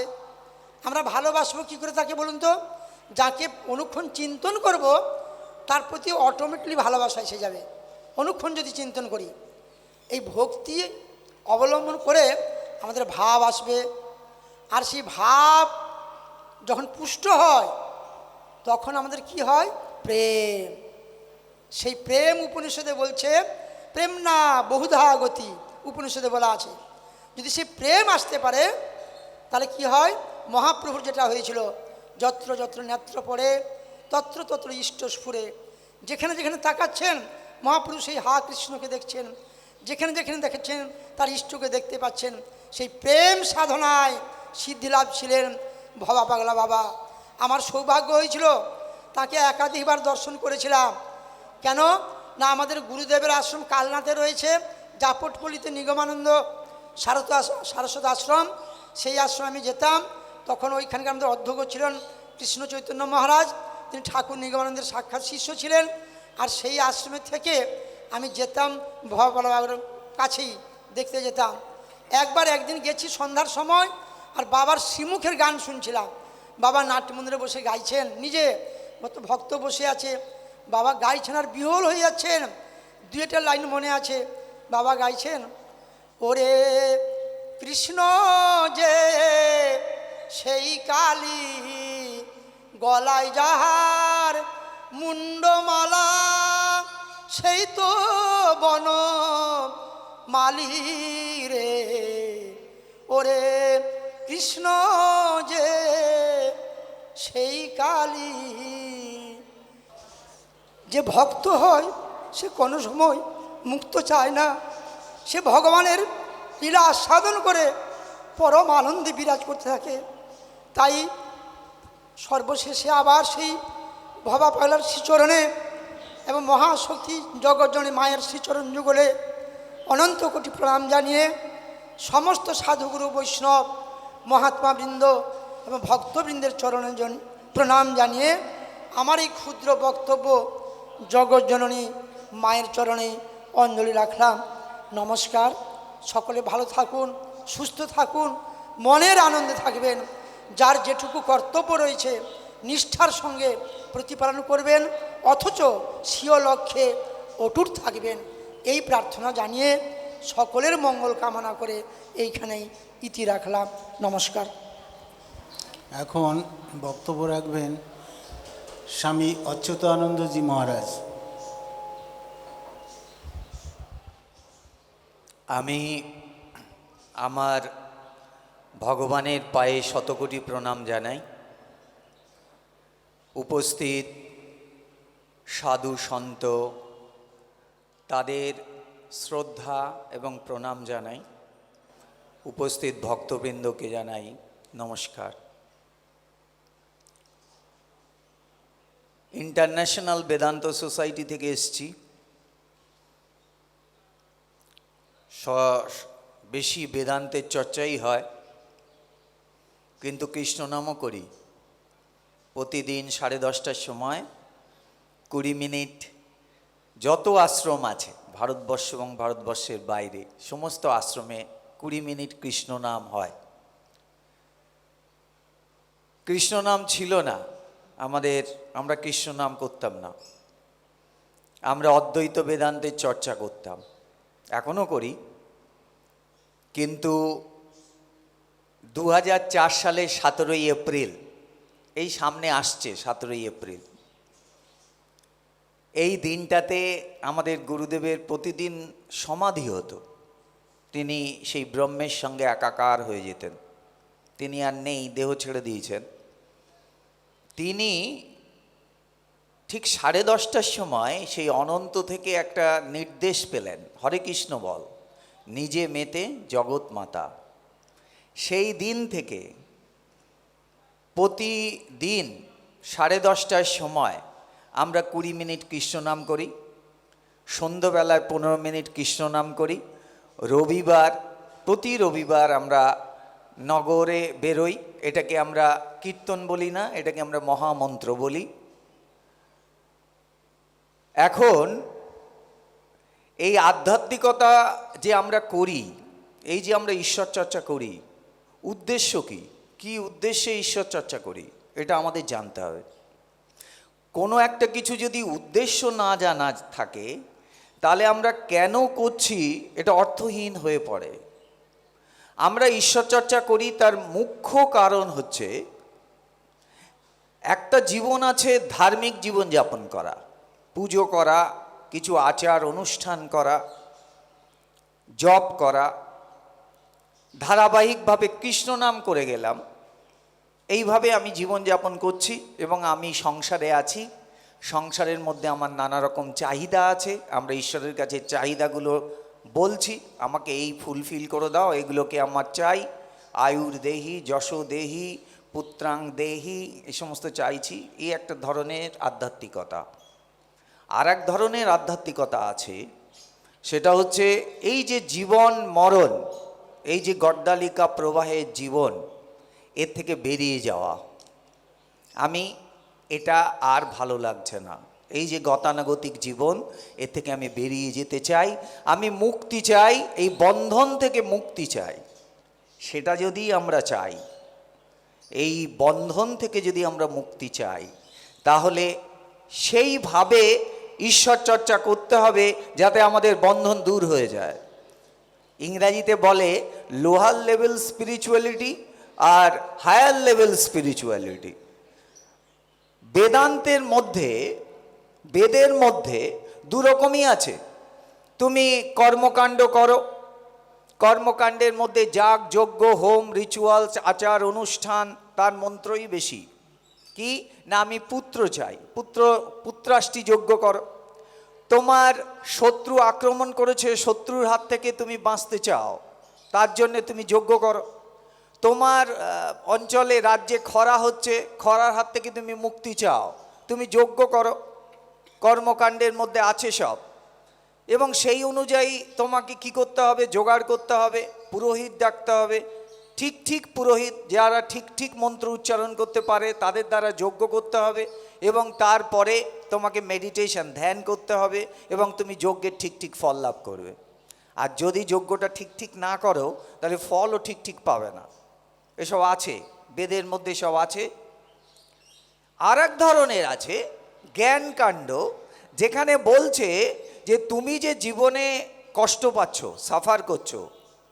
আমরা ভালোবাসবো কি করে তাকে বলুন তো? যাকে অনুক্ষণ চিন্তন করব তার প্রতি অটোমেটিকলি ভালোবাসা এসে যাবে, অনুক্ষণ যদি চিন্তন করি। এই ভক্তি অবলম্বন করে আমাদের ভাব আসবে। আর সেই ভাব যখন পুষ্ট হয় তখন আমাদের কি হয়? প্রেম। সেই প্রেম উপনিষদে বলছে, প্রেম না বহুধা গতি, উপনিষদে বলা আছে। যদি সেই প্রেম আসতে পারে তাহলে কি হয়? মহাপ্রভুর যেটা হয়েছিল, যত্র যত্র নেত্র পড়ে তত্র তত্র ইষ্ট স্ফুরে। যেখানে যেখানে তাকাচ্ছেন মহাপ্রভু সেই হা কৃষ্ণকে দেখছেন, যেখানে যেখানে দেখেছেন তার ইষ্টকে দেখতে পাচ্ছেন। সেই প্রেম সাধনায় সিদ্ধিলাভ ছিলেন ভবা পাগলা বাবা। আমার সৌভাগ্য হয়েছিল, তাকে একাধিকবার দর্শন করেছিলাম। কেন না আমাদের গুরুদেবের আশ্রম কালনাতে রয়েছে, জাপটপল্লিতে নিগমানন্দ সারস্বত আশ্রম। সেই আশ্রমে আমি যেতাম। তখন ওইখানকার আমাদের অধ্যক্ষ ছিলেন কৃষ্ণ চৈতন্য মহারাজ, তিনি ঠাকুর নিগমানন্দের সাক্ষাৎ শিষ্য ছিলেন। আর সেই আশ্রমে থেকে আমি যেতাম ভবাবার কাছেই দেখতে যেতাম। একদিন গেছি সন্ধ্যার সময়, আর বাবার শ্রীমুখের গান শুনছিলাম। বাবা নাট্যমন্দিরে বসে গাইছেন, নিজে কত ভক্ত বসে আছে, বাবা গাইছেন আর বিহ্বল হয়ে যাচ্ছেন। দুইটা লাইন মনে আছে, বাবা গাইছেন, ওরে কৃষ্ণ যে সেই কালী, গলায় যাহার মুন্ডমালা, সেই তো বন মালি রে। ওরে কৃষ্ণ যে সেই কালী। যে ভক্ত হয় সে কোনো সময় মুক্ত চায় না, সে ভগবানের লীলা আস্বাদন করে পরম আনন্দে বিরাজ করতে থাকে। তাই সর্বশেষে আবার সেই ভবা পাগলার শ্রীচরণে এবং মহাশক্তি জগজ্জননী মায়ের শ্রীচরণ যুগলে অনন্ত কোটি প্রণাম জানিয়ে সমস্ত সাধুগুরু বৈষ্ণব মহাত্মাবৃন্দ এবং ভক্তবৃন্দের চরণে প্রণাম জানিয়ে আমার এই ক্ষুদ্র বক্তব্য জগজ্জননী মায়ের চরণে অঞ্জলি রাখলাম। নমস্কার। সকলে ভালো থাকুন, সুস্থ থাকুন, মনের আনন্দে থাকবেন। যার যেটুকু কর্তব্য রয়েছে নিষ্ঠার সঙ্গে প্রতিপালন করবেন, অথচ স্বীয় লক্ষ্যে অটুট থাকবেন, এই প্রার্থনা জানিয়ে সকলের মঙ্গল কামনা করে এইখানেই ইতি রাখলাম। নমস্কার। এখন বক্তব্য রাখবেন স্বামী অচ্যুতানন্দজি মহারাজ। আমি আমার ভগবানের পায়ে শতকোটি প্রণাম জানাই। উপস্থিত সাধু সন্ত তাদের শ্রদ্ধা এবং প্রণাম জানাই। উপস্থিত ভক্তবৃন্দকে জানাই নমস্কার। ইন্টারন্যাশনাল বেদান্ত সোসাইটি থেকে এসেছি। বেশি বেদান্তের চর্চাই হয়, কিন্তু কৃষ্ণনামও করি। প্রতিদিন 10:30টার সময় 20 মিনিট যত আশ্রম আছে ভারতবর্ষ এবং ভারতবর্ষের বাইরে সমস্ত আশ্রমে 20 মিনিট কৃষ্ণনাম হয়। কৃষ্ণনাম ছিল না আমরা কৃষ্ণনাম করতাম না, আমরা অদ্বৈত বেদান্তের চর্চা করতাম, এখনও করি। কিন্তু 2004 সালের 17ই এপ্রিল, এই সামনে আসছে 17ই এপ্রিল, এই দিনটাতে আমাদের গুরুদেবের প্রতিদিন সমাধি হতো। তিনি সেই ব্রহ্মের সঙ্গে একাকার হয়ে যেতেন। তিনি আর নেই, দেহ ছেড়ে দিয়েছেন। তিনি ঠিক 10:30টার সময় সেই অনন্ত থেকে একটা নির্দেশ পেলেন, হরে কৃষ্ণ বল, নিজে মেতে জগৎ মাতা। সেই দিন থেকে প্রতিদিন 10:30টার সময় আমরা 20 মিনিট কৃষ্ণনাম করি, সন্ধ্যাবেলায় 15 মিনিট কৃষ্ণনাম করি। প্রতি রবিবার আমরা নগরে বেরোই, এটাকে আমরা কীর্তন বলি না, এটাকে আমরা মহামন্ত্র বলি। এখন এই আধ্যাত্মিকতা যে আমরা করি, এই যে আমরা ঈশ্বর চর্চা করি, উদ্দেশ্য কি উদ্দেশ্যে ঈশ্বর চর্চা করি এটা আমাদের জানতে হবে। কোনো একটা কিছু যদি উদ্দেশ্য না জানা থাকে, তাহলে আমরা কেন করছি এটা অর্থহীন হয়ে পড়ে। আমরা ঈশ্বর চর্চা করি, তার মুখ্য কারণ হচ্ছে একটা জীবন আছে ধার্মিক জীবন যাপন করা, পুজো করা, কিছু আচার অনুষ্ঠান করা, জপ করা, ধারাবাহিকভাবে কৃষ্ণ নাম করে গেলাম। এইভাবে আমি জীবনযাপন করছি এবং আমি সংসারে আছি। সংসারের মধ্যে আমার নানা রকম চাহিদা আছে। আমরা ঈশ্বরের কাছে চাহিদাগুলো বলছি, আমাকে এই ফুলফিল করে দাও, এগুলোকে আমার চাই। আয়ুর দেহি, যশ দেহি, পুত্রাং দেহি, এই সমস্ত চাইছি। এই একটা ধরনের আধ্যাত্মিকতা। আর এক ধরনের আধ্যাত্মিকতা আছে, সেটা হচ্ছে এই যে জীবন মরণ, এই যে গড্ডালিকা প্রবাহের জীবন, এর থেকে বেরিয়ে যাওয়া। আমি এটা আর ভালো লাগছে না, এই যে গতানুগতিক জীবন, এর থেকে আমি বেরিয়ে যেতে চাই। আমি মুক্তি চাই, এই বন্ধন থেকে মুক্তি চাই। সেটা যদি আমরা চাই, এই বন্ধন থেকে যদি আমরা মুক্তি চাই, তাহলে সেইভাবে ঈশ্বর চর্চা করতে হবে যাতে আমাদের বন্ধন দূর হয়ে যায়। ইংরাজিতে বলে লোয়ার লেভেল স্পিরিচুয়ালিটি আর হায়ার লেভেল স্পিরিচুয়ালিটি। বেদের মধ্যে দুরকমই আছে। তুমি কর্মকাণ্ড করো, কর্মকাণ্ডের মধ্যে যাগ যজ্ঞ হোম রিচুয়ালস আচার অনুষ্ঠান, তার মন্ত্রই বেশি। কি না, আমি পুত্র চাই, পুত্রাষ্টি যজ্ঞ করো। তোমার শত্রু আক্রমণ করেছে, শত্রুর হাত থেকে তুমি বাঁচতে চাও, তার জন্যে তুমি যজ্ঞ করো। তোমার অঞ্চলে রাজ্যে খরা হচ্ছে, খরার হাত থেকে তুমি মুক্তি চাও, তুমি যজ্ঞ করো। কর্মকাণ্ডের মধ্যে আছে সব। এবং সেই অনুযায়ী তোমাকে কি করতে হবে, জোগাড় করতে হবে, পুরোহিত ডাকতে হবে। ঠিক পুরোহিত যারা ঠিক মন্ত্র উচ্চারণ করতে পারে, তাদের দ্বারা যজ্ঞ করতে হবে। এবং তারপরে তোমাকে মেডিটেশন, ধ্যান করতে হবে, এবং তুমি যজ্ঞের ঠিক ফল লাভ করবে। আর যদি যজ্ঞটা ঠিক না করো, তাহলে ফলও ঠিক পাবে না। এসব আছে, বেদের মধ্যে সব আছে। আর এক ধরনের আছে জ্ঞানকাণ্ড, যেখানে বলছে যে তুমি যে জীবনে কষ্ট পাচ্ছ, সাফার করছো,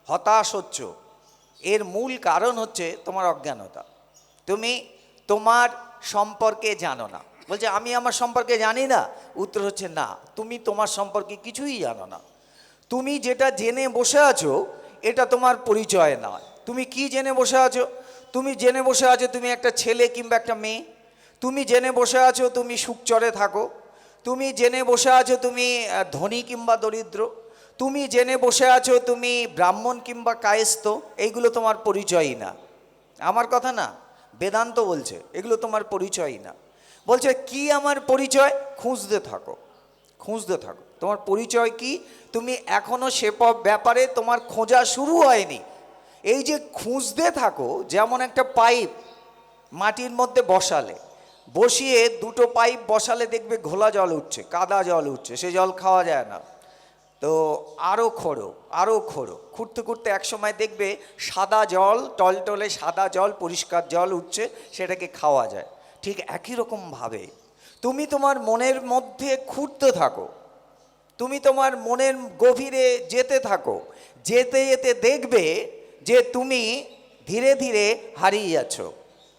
হতাশ হচ্ছ, এর মূল কারণ হচ্ছে তোমার অজ্ঞানতা। তুমি তোমার সম্পর্কে জানো না। বলছে আমি আমার সম্পর্কে জানি না, উত্তর হচ্ছে না, তুমি তোমার সম্পর্কে কিছুই জানো না। তুমি যেটা জেনে বসে আছো, এটা তোমার পরিচয় নয়, তুমি কি জেনে বসে আছো? তুমি জেনে বসে আছো তুমি একটা ছেলে কিংবা একটা মেয়ে। তুমি জেনে বসে আছো তুমি সুখচরে থাকো। তুমি জেনে বসে আছো তুমি ধনী কিংবা দরিদ্র। তুমি জেনে বসে আছো তুমি ব্রাহ্মণ কিংবা কায়স্থ। এইগুলো তোমার পরিচয়ই না। আমার কথা না, বেদান্ত বলছে এগুলো তোমার পরিচয়ই না। বলছে কি আমার পরিচয়? খুঁজতে থাকো, খুঁজতে থাকো। তোমার পরিচয় কি? তুমি এখনো সে ব্যাপারে তোমার খোঁজা শুরু হয়নি। এই যে খুঁজতে থাকো, যেমন একটা পাইপ মাটির মধ্যে বসালে, বসিয়ে দুটো পাইপ বসালে দেখবে ঘোলা জল উঠছে, কাদা জল উঠছে, সে জল খাওয়া যায় না। তো আরও খোঁড়ো, আরও খোঁড়ো, খুঁড়তে খুঁড়তে একসময় দেখবে সাদা জল, টলটলে সাদা জল, পরিষ্কার জল উঠছে, সেটাকে খাওয়া যায়। ঠিক একই রকমভাবে তুমি তোমার মনের মধ্যে খুঁড়তে থাকো, তুমি তোমার মনের গভীরে যেতে থাকো। যেতে যেতে দেখবে যে তুমি ধীরে ধীরে হারিয়ে যাচ্ছ।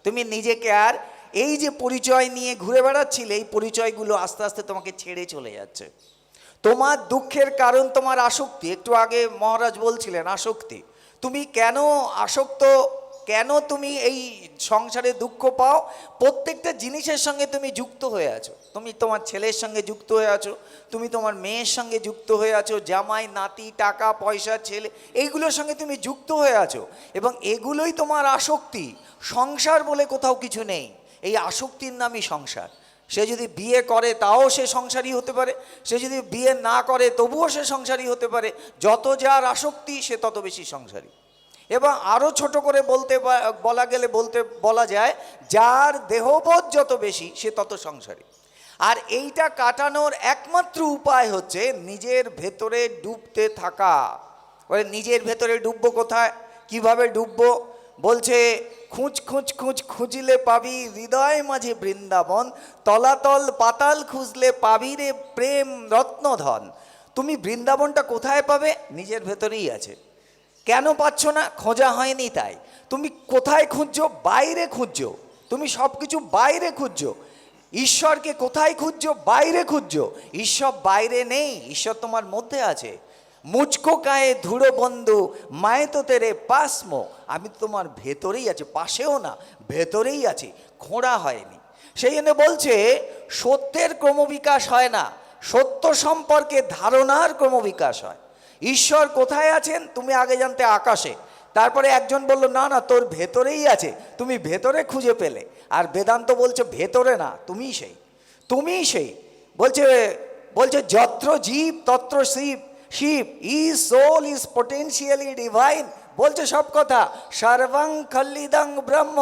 তুমি নিজেকে আর এই যে পরিচয় নিয়ে ঘুরে বেড়াচ্ছিলে, এই পরিচয়গুলো আস্তে আস্তে তোমাকে ছেড়ে চলে যাচ্ছে। তোমার দুঃখের কারণ তোমার আসক্তি। একটু আগে মহারাজ বলছিলেন আসক্তি। তুমি কেন আসক্ত, কেন তুমি এই সংসারে দুঃখ পাও? প্রত্যেকটা জিনিসের সঙ্গে তুমি যুক্ত হয়ে আছো। তুমি তোমার ছেলের সঙ্গে যুক্ত হয়ে আছো, তুমি তোমার মেয়ের সঙ্গে যুক্ত হয়ে আছো, জামাই নাতি টাকা পয়সা ছেলে এইগুলোর সঙ্গে তুমি যুক্ত হয়ে আছো, এবং এগুলোই তোমার আসক্তি। সংসার বলে কোথাও কিছু নেই, এই আসক্তির নামই সংসার। সে যদি বিয়ে করে তাও সে সংসারী হতে পারে, সে যদি বিয়ে না করে তবুও সে সংসারী হতে পারে। যত যার আসক্তি সে তত বেশি সংসারী। এবং আরও ছোট করে বলা যায় যার দেহবোধ যত বেশি সে তত সংসারী। আর এইটা কাটানোর একমাত্র উপায় হচ্ছে নিজের ভেতরে ডুবতে থাকা। বলে নিজের ভেতরে ডুববো কোথায়, কিভাবে ডুববো? বলছে খুঁজ খুঁজ খুঁজ খুঁজলে পাবি হৃদয় মাঝে বৃন্দাবন, তলাতল পাতাল খুঁজলে পাবি রে প্রেম রত্নধন। তুমি বৃন্দাবনটা কোথায় পাবে? নিজের ভেতরেই আছে। কেন পাচ্ছ না? খোঁজা হয়নি তাই। তুমি কোথায় খুঁজছো? বাইরে খুঁজছো। তুমি সব কিছু বাইরে খুঁজছো। ঈশ্বরকে কোথায় খুঁজছো? বাইরে খুঁজছো। ঈশ্বর বাইরে নেই, ঈশ্বর তোমার মধ্যে আছে। মুচকো কায়ে ধুড়ো বন্ধু মায়ে তো তেরে পাসমো। আমি তো তোমার ভেতরেই আছি, পাশেও না, ভেতরেই আছি, খোঁড়া হয়নি। সেই জন্য বলছে সত্যের ক্রমবিকাশ হয় না, সত্য সম্পর্কে ধারণার ক্রমবিকাশ হয়। ঈশ্বর কোথায় আছেন? তুমি আগে জানতে আকাশে, তারপরে একজন বলল না না তোর ভেতরেই আছে, তুমি ভেতরে খুঁজে পেলে। আর বেদান্ত বলছে ভেতরে না, তুমিই সেই, তুমিই সেই। বলছে যত্র জীব তত্র Shiva, Shiva is soul is potentially divine. বলছে সব কথা সর্বং খল্লিদং ব্রহ্ম।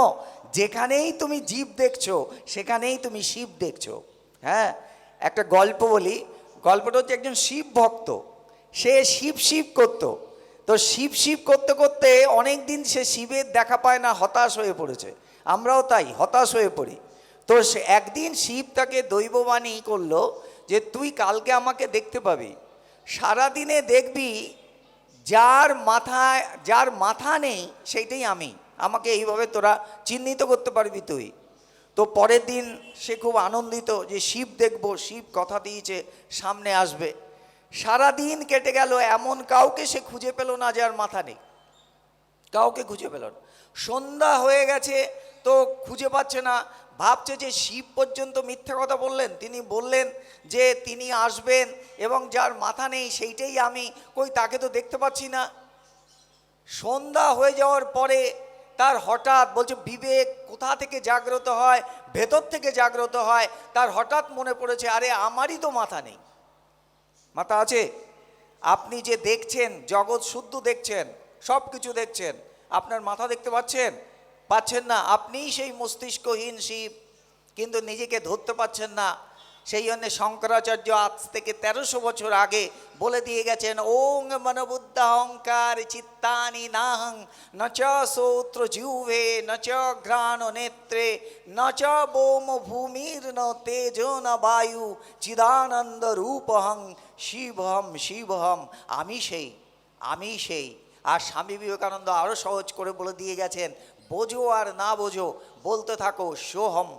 যেখানেই তুমি জীব দেখছো সেখানেই তুমি শিব দেখছো। হ্যাঁ, একটা গল্প বলি। গল্পটা হচ্ছে একজন শিব ভক্ত, সে শিব শিব করতো। তো শিব শিব করতে করতে অনেক দিন সে শিবের দেখা পায় না, হতাশ হয়ে পড়েছে। আমরাও তাই হতাশ হয়ে পড়ি। তো সে একদিন শিব তাকে দৈববাণী করলো যে তুই কালকে আমাকে দেখতে পাবি, সারাদিনে দেখবি যার মাথা নেই সেইটাই আমি, আমাকে এইভাবে তোরা চিহ্নিত করতে পারবি তুই। তো পরের দিন সে খুব আনন্দিত যে শিব দেখবো, শিব কথা দিয়েছে সামনে আসবে। সারাদিন কেটে গেল, এমন কাউকে সে খুঁজে পেল না যার মাথা নেই, কাউকে খুঁজে পেল না। সন্ধ্যা হয়ে গেছে তো খুঁজে পাচ্ছে না, ভাবছে যে শিব পর্যন্ত মিথ্যা কথা বললেন, তিনি বললেন যে তিনি আসবেন এবং যার মাথা নেই সেইটাই আমি, কই তাকে তো দেখতে পাচ্ছি না। সন্ধ্যা হয়ে যাওয়ার পরে তার হঠাৎ, বলছে বিবেক কোথা থেকে জাগ্রত হয়, ভেতর থেকে জাগ্রত হয়। তার হঠাৎ মনে পড়েছে আরে আমারই তো মাথা নেই। মাথা আছে? আপনি যে দেখছেন জগৎ শুদ্ধ দেখছেন, সব কিছু দেখছেন, আপনার মাথা দেখতে পাচ্ছেন না। আপনিই সেই মস্তিষ্কহীন শিব, কিন্তু নিজেকে ধরতে পাচ্ছেন না। সেই জন্যে শঙ্করাচার্য আজ থেকে 1300 বছর আগে বলে দিয়ে গেছেন ওং মনোবুদ্ধ অহংকার চিত্তানি নাহং ন চ শ্রোত্র জিহ্বে ন চ ঘ্রাণ নেত্রে ন চ বোম ভূমির ন তেজো ন বায়ু চিদানন্দ রূপহং শিবহম শিবহম। আমি সেই। আর স্বামী বিবেকানন্দ আরও সহজ করে বলে দিয়ে গেছেন বোঝো আর না বোঝো বলতে থাকো সোহম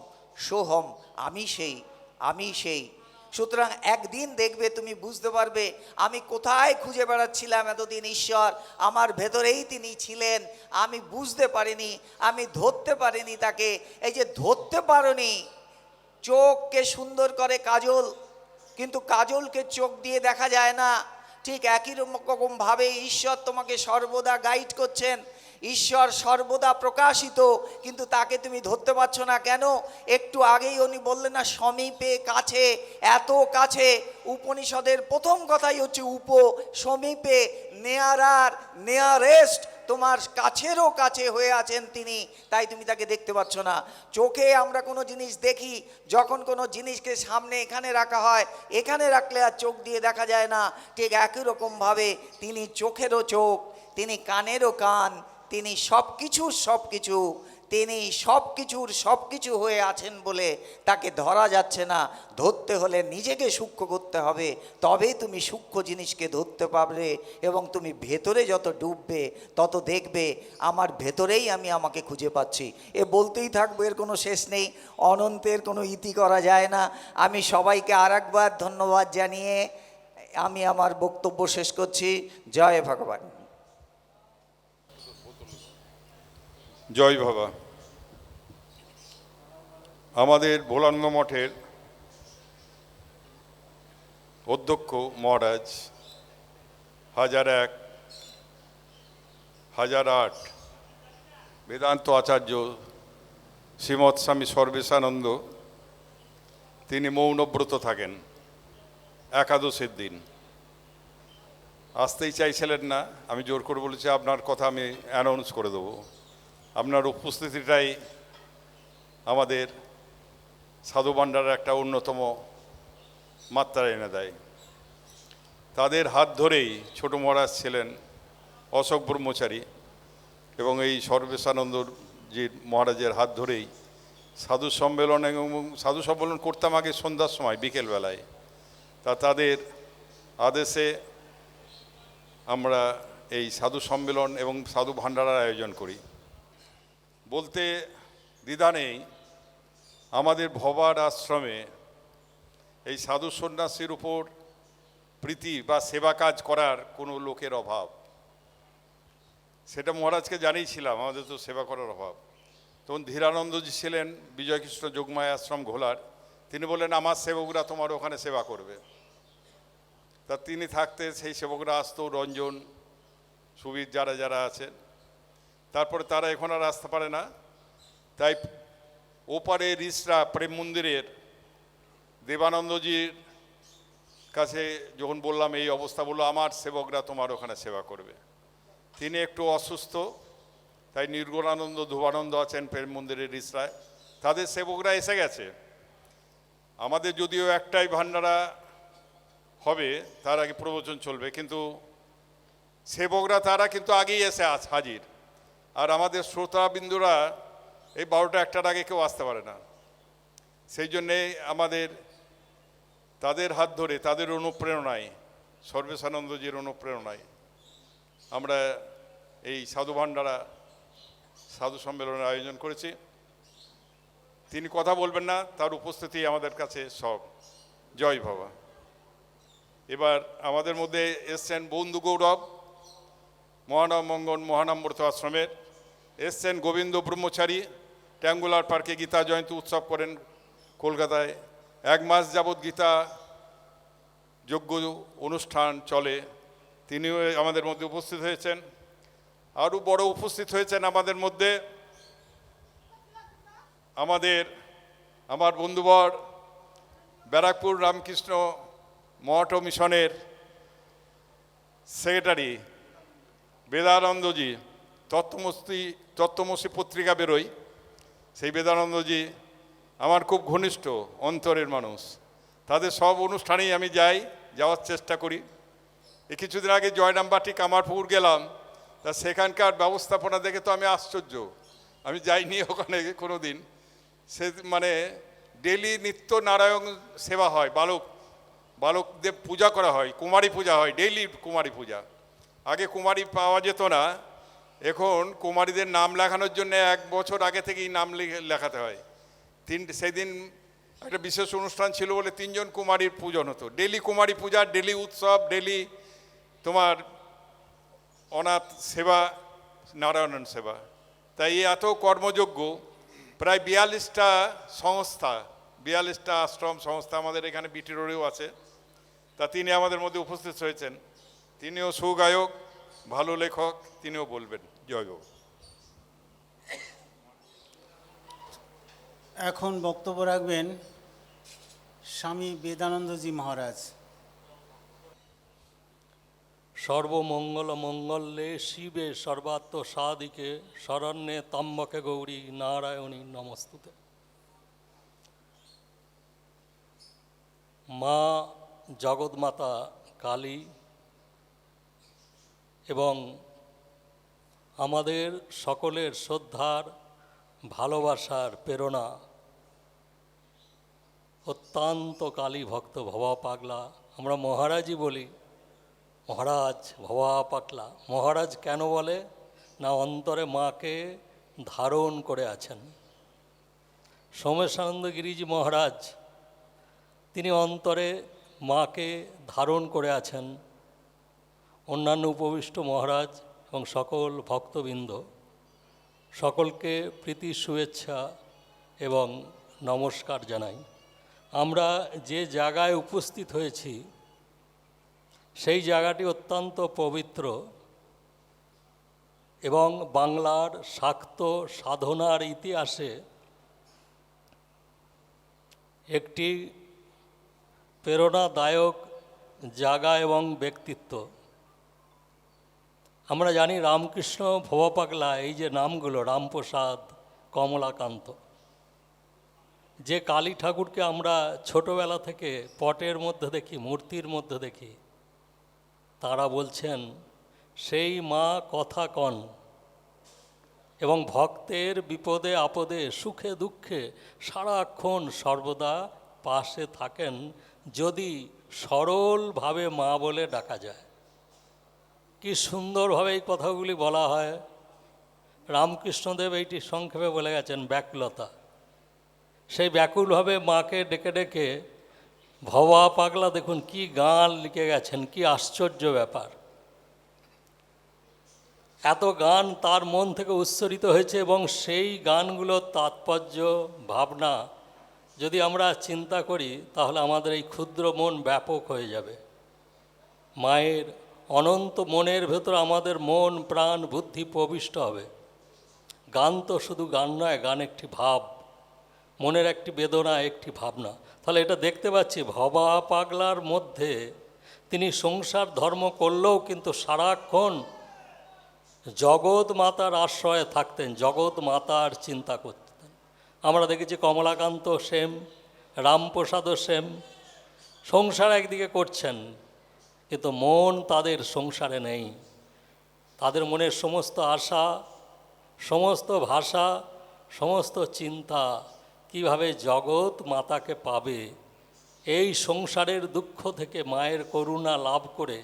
সোহম, আমি সেই। সুতরাং একদিন দেখবে তুমি বুঝতে পারবে আমি কোথায় খুঁজে বেড়াচ্ছিলাম এতদিন ঈশ্বর, আমার ভেতরেই তিনি ছিলেন, আমি বুঝতে পারিনি, আমি ধরতে পারিনি তাকে। এই যে ধরতে পারোনি, চোখকে সুন্দর করে কাজল, কিন্তু কাজলকে চোখ দিয়ে দেখা যায় না। ঠিক একই রকমভাবে ঈশ্বর তোমাকে সর্বদা গাইড করছেন, ঈশ্বর সর্বদা প্রকাশিত, কিন্তু তাকে তুমি ধরতে পারছো না কেন? একটু আগেই উনি বললেন না, সমীপে, কাছে, এত কাছে। উপনিষদের প্রথম কথাই হচ্ছে সমীপে, নেয়ারার, নেয়ারেস্ট, তোমার কাছেরও কাছে হয়ে আছেন তিনি, তাই তুমি তাকে দেখতে পাচ্ছ না। চোখে আমরা কোনো জিনিস দেখি, যখন কোনো জিনিসকে সামনে এখানে রাখা হয়, এখানে রাখলে আর চোখ দিয়ে দেখা যায় না। ঠিক একই রকমভাবে তিনি চোখেরও চোখ, তিনি কানেরও কান, তিনি সব কিছু, তিনি সব কিছু হয়ে আছেন বলে তাকে ধরা যাচ্ছে না। ধরতে হলে নিজেকে সূক্ষ্ম করতে হবে, তবেই তুমি সূক্ষ্ম জিনিসকে ধরতে পারবে। এবং তুমি ভেতরে যত ডুববে তত দেখবে আমার ভেতরেই আমি আমাকে খুঁজে পাচ্ছি। এ বলতেই থাকবো, এর কোনো শেষ নেই, অনন্তের কোনো ইতি করা যায় না। আমি সবাইকে আরেকবার ধন্যবাদ জানিয়ে আমি আমার বক্তব্য শেষ করছি। জয় ভগবান। জয় বাবা। আমাদের ভোলানন্দ মঠের অধ্যক্ষ মহারাজ 1001, 1008 বেদান্ত আচার্য শ্রীমৎ স্বামী সর্বেশানন্দ, তিনি মৌনব্রত থাকেন একাদশের দিন। আসতেই চাইছিলেন না, আমি জোর করে বলেছি আপনার কথা আমি অ্যানাউন্স করে দেবো, আপনার উপস্থিতিটাই আমাদের সাধু ভাণ্ডারের একটা অন্যতম মাত্রা এনে দেয়। তাদের হাত ধরেই ছোট মহারাজ ছিলেন অশোক ব্রহ্মচারী, এবং এই সর্বেশানন্দজির মহারাজের হাত ধরেই সাধু সম্মেলন, এবং সাধু সম্মেলন করতাম আগে সন্ধ্যার সময়, বিকেলবেলায়। তাদের আদেশে আমরা এই সাধু সম্মেলন এবং সাধু ভাণ্ডারার আয়োজন করি। বলতে দ্বিধা নেই, আমাদের ভবার আশ্রমে এই সাধু সন্ন্যাসীর উপর প্রীতি বা সেবা কাজ করার কোনো লোকের অভাব, সেটা মহারাজকে জানিয়েছিলাম, আমাদের তো সেবা করার অভাব। তখন ধীরানন্দজি ছিলেন বিজয়কৃষ্ণ যোগমায়া আশ্রম ঘোলার, তিনি বললেন আমার সেবকরা তোমার ওখানে সেবা করবে। তা তিনি থাকতে সেই সেবকরা আসতো, রঞ্জন, সুবীর, যারা আছেন। তারপরে তারা এখন আর আসতে পারে না, তাই ওপারে রিসরা প্রেম মন্দিরের দেবানন্দজির কাছে যখন বললাম এই অবস্থা, বললো আমার সেবকরা তোমার ওখানে সেবা করবে। তিনি একটু অসুস্থ, তাই নির্গুণানন্দ, ধুবানন্দ আছেন প্রেম মন্দিরের রিসরায়, তাদের সেবকরা এসে গেছে। আমাদের যদিও একটাই ভান্ডারা হবে, তার আগে প্রবচন চলবে, কিন্তু সেবকরা তারা কিন্তু আগেই এসে হাজির। আর আমাদের শ্রোতাবিন্দুরা এই 12টা 1টার আগে কেউ আসতে পারে না। সেই জন্যে আমাদের তাদের হাত ধরে, তাদের অনুপ্রেরণায়, সর্বেশানন্দজির অনুপ্রেরণায় আমরা এই সাধু ভাণ্ডারা সাধু সম্মেলনের আয়োজন করেছি। তিনি কথা বলবেন না, তার উপস্থিতি আমাদের কাছে সব। জয় বাবা। এবার আমাদের মধ্যে এসছেন বন্ধু গৌরব, মহানাম মঙ্গল মহানামব্রত আশ্রমের, এসছেন গোবিন্দ ব্রহ্মচারী, ট্যাঙ্গুলার পার্কে গীতা জয়ন্তী উৎসব করেন কলকাতায়। 1 মাস যাবৎ গীতা যজ্ঞ অনুষ্ঠান চলে, তিনিও আমাদের মধ্যে উপস্থিত হয়েছেন। আরও বড় উপস্থিত হয়েছেন আমাদের মধ্যে আমার বন্ধুবর ব্যারাকপুর রামকৃষ্ণ মঠ মিশনের সেক্রেটারি বেদানন্দজি, তত্ত্বমসি পত্রিকা বেরোয়, সেই বেদানন্দজি আমার খুব ঘনিষ্ঠ অন্তরের মানুষ। তাদের সব অনুষ্ঠানেই আমি যাওয়ার চেষ্টা করি। এই কিছুদিন আগে জয়রামবাটি কামারপুকুর গেলাম, তা সেখানকার ব্যবস্থাপনা দেখে তো আমি আশ্চর্য। আমি যাইনি ওখানে কোনো দিন। সে মানে ডেলি নিত্য নারায়ণ সেবা হয়, বালকদেব পূজা করা হয়, কুমারী পূজা হয়, ডেইলি কুমারী পূজা। আগে কুমারী পাওয়া যেত না, এখন কুমারীদের নাম লেখানোর জন্য 1 বছর আগে থেকেই নাম লেখাতে হয়। সেদিন একটা বিশেষ অনুষ্ঠান ছিল বলে 3 জন কুমারীর পূজন হতো। ডেলি কুমারী পূজা, ডেলি উৎসব, ডেলি তোমার অনাথ সেবা, নারায়ণন সেবা। তাই এই এত কর্মযোগ্য, প্রায় 42টা সংস্থা, 42টা আশ্রম সংস্থা আমাদের এখানে বিটি রোডেও আছে। তা তিনি আমাদের মধ্যে উপস্থিত হয়েছেন। তিনিও সুগায়ক, ভালো লেখক, তিনিও বলবেন। জয় হোক। এখন বক্তব্য রাখবেন স্বামী বেদানন্দজি মহারাজ। সর্বমঙ্গল মঙ্গলে শিবে সর্বাত্ম সাদিকে শরণ্যে তম্বকে গৌরী নারায়ণী নমস্তুতে। মা জগৎমাতা কালী এবং আমাদের সকলের শ্রদ্ধার ভালোবাসার প্রেরণা অত্যন্ত কালী ভক্ত ভবা পাগলা, আমরা মহারাজই বলি। মহারাজ ভবা পাগলা, মহারাজ কেন বলে না, অন্তরে মাকে ধারণ করে আছেন। সোমেশানন্দ গিরিজি মহারাজ তিনি অন্তরে মাকে ধারণ করে আছেন। অন্যান্য উপবিষ্ট মহারাজ এবং সকল ভক্তবৃন্দ সকলকে প্রীতি শুভেচ্ছা এবং নমস্কার জানাই। আমরা যে জায়গায় উপস্থিত হয়েছি সেই জায়গাটি অত্যন্ত পবিত্র এবং বাংলার শাক্ত সাধনার ইতিহাসে একটি প্রেরণাদায়ক জায়গা এবং ব্যক্তিত্ব। আমরা জানি রামকৃষ্ণ ভবা পাগলা, এই যে নামগুলো রামপ্রসাদ, কমলাকান্ত, যে কালী ঠাকুরকে আমরা ছোটবেলা থেকে পটের মধ্যে দেখি, মূর্তির মধ্যে দেখি, তারা বলছেন সেই মা কথা কন এবং ভক্তের বিপদে আপদে সুখে দুঃখে সারাক্ষণ সর্বদা পাশে থাকেন যদি সরলভাবে মা বলে ডাকা যায়। কি সুন্দরভাবে এই কথাগুলি বলা হয়। রামকৃষ্ণদেব এইটি সংক্ষেপে বলে গেছেন, ব্যাকুলতা। সেই ব্যাকুলভাবে মাকে ডেকে ডেকে ভবা পাগলা দেখুন কি গান লিখে গেছেন, কি আশ্চর্য ব্যাপার। এত গান তার মন থেকে উচ্চারিত হয়েছে এবং সেই গানগুলোর তাৎপর্য ভাবনা যদি আমরা চিন্তা করি তাহলে আমাদের এই ক্ষুদ্র মন ব্যাপক হয়ে যাবে। মায়ের অনন্ত মনের ভেতর আমাদের মন প্রাণ বুদ্ধি প্রবিষ্ট হবে। গান তো শুধু গান নয়, গান একটি ভাব, মনের একটি বেদনা, একটি ভাবনা। তাহলে এটা দেখতে পাচ্ছি ভবা পাগলার মধ্যে তিনি সংসার ধর্ম করলেও কিন্তু সারাক্ষণ জগৎ মাতার আশ্রয়ে থাকতেন, জগৎ মাতার চিন্তা করতেন। আমরা দেখেছি কমলাকান্ত সেম, রামপ্রসাদও সেম, সংসার একদিকে করছেন কিন্তু মন তাদের সংসারে নেই। তাদের মনের সমস্ত আশা, সমস্ত ভাষা, সমস্ত চিন্তা কিভাবে জগৎ মাতাকে পাবে, এই সংসারের দুঃখ থেকে মায়ের করুণা লাভ করে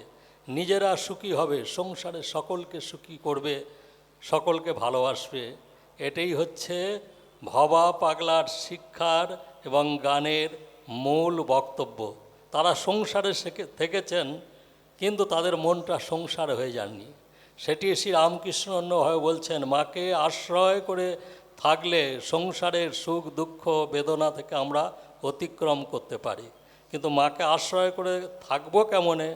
নিজেরা সুখী হবে, সংসারে সকলকে সুখী করবে, সকলকে ভালোবাসবে। এটাই হচ্ছে ভবা পাগলার শিক্ষার এবং গানের মূল বক্তব্য। তারা সংসারে থেকেছেন কিন্তু তাদের মনটা সংসারে হয়ে যাননি। সেটি শ্রী রামকৃষ্ণ অন্যভাবে বলছেন, মাকে আশ্রয় করে থাকলে সংসারের সুখ দুঃখ বেদনা থেকে আমরা অতিক্রম করতে পারি। কিন্তু মাকে আশ্রয় করে থাকবো কেমনে,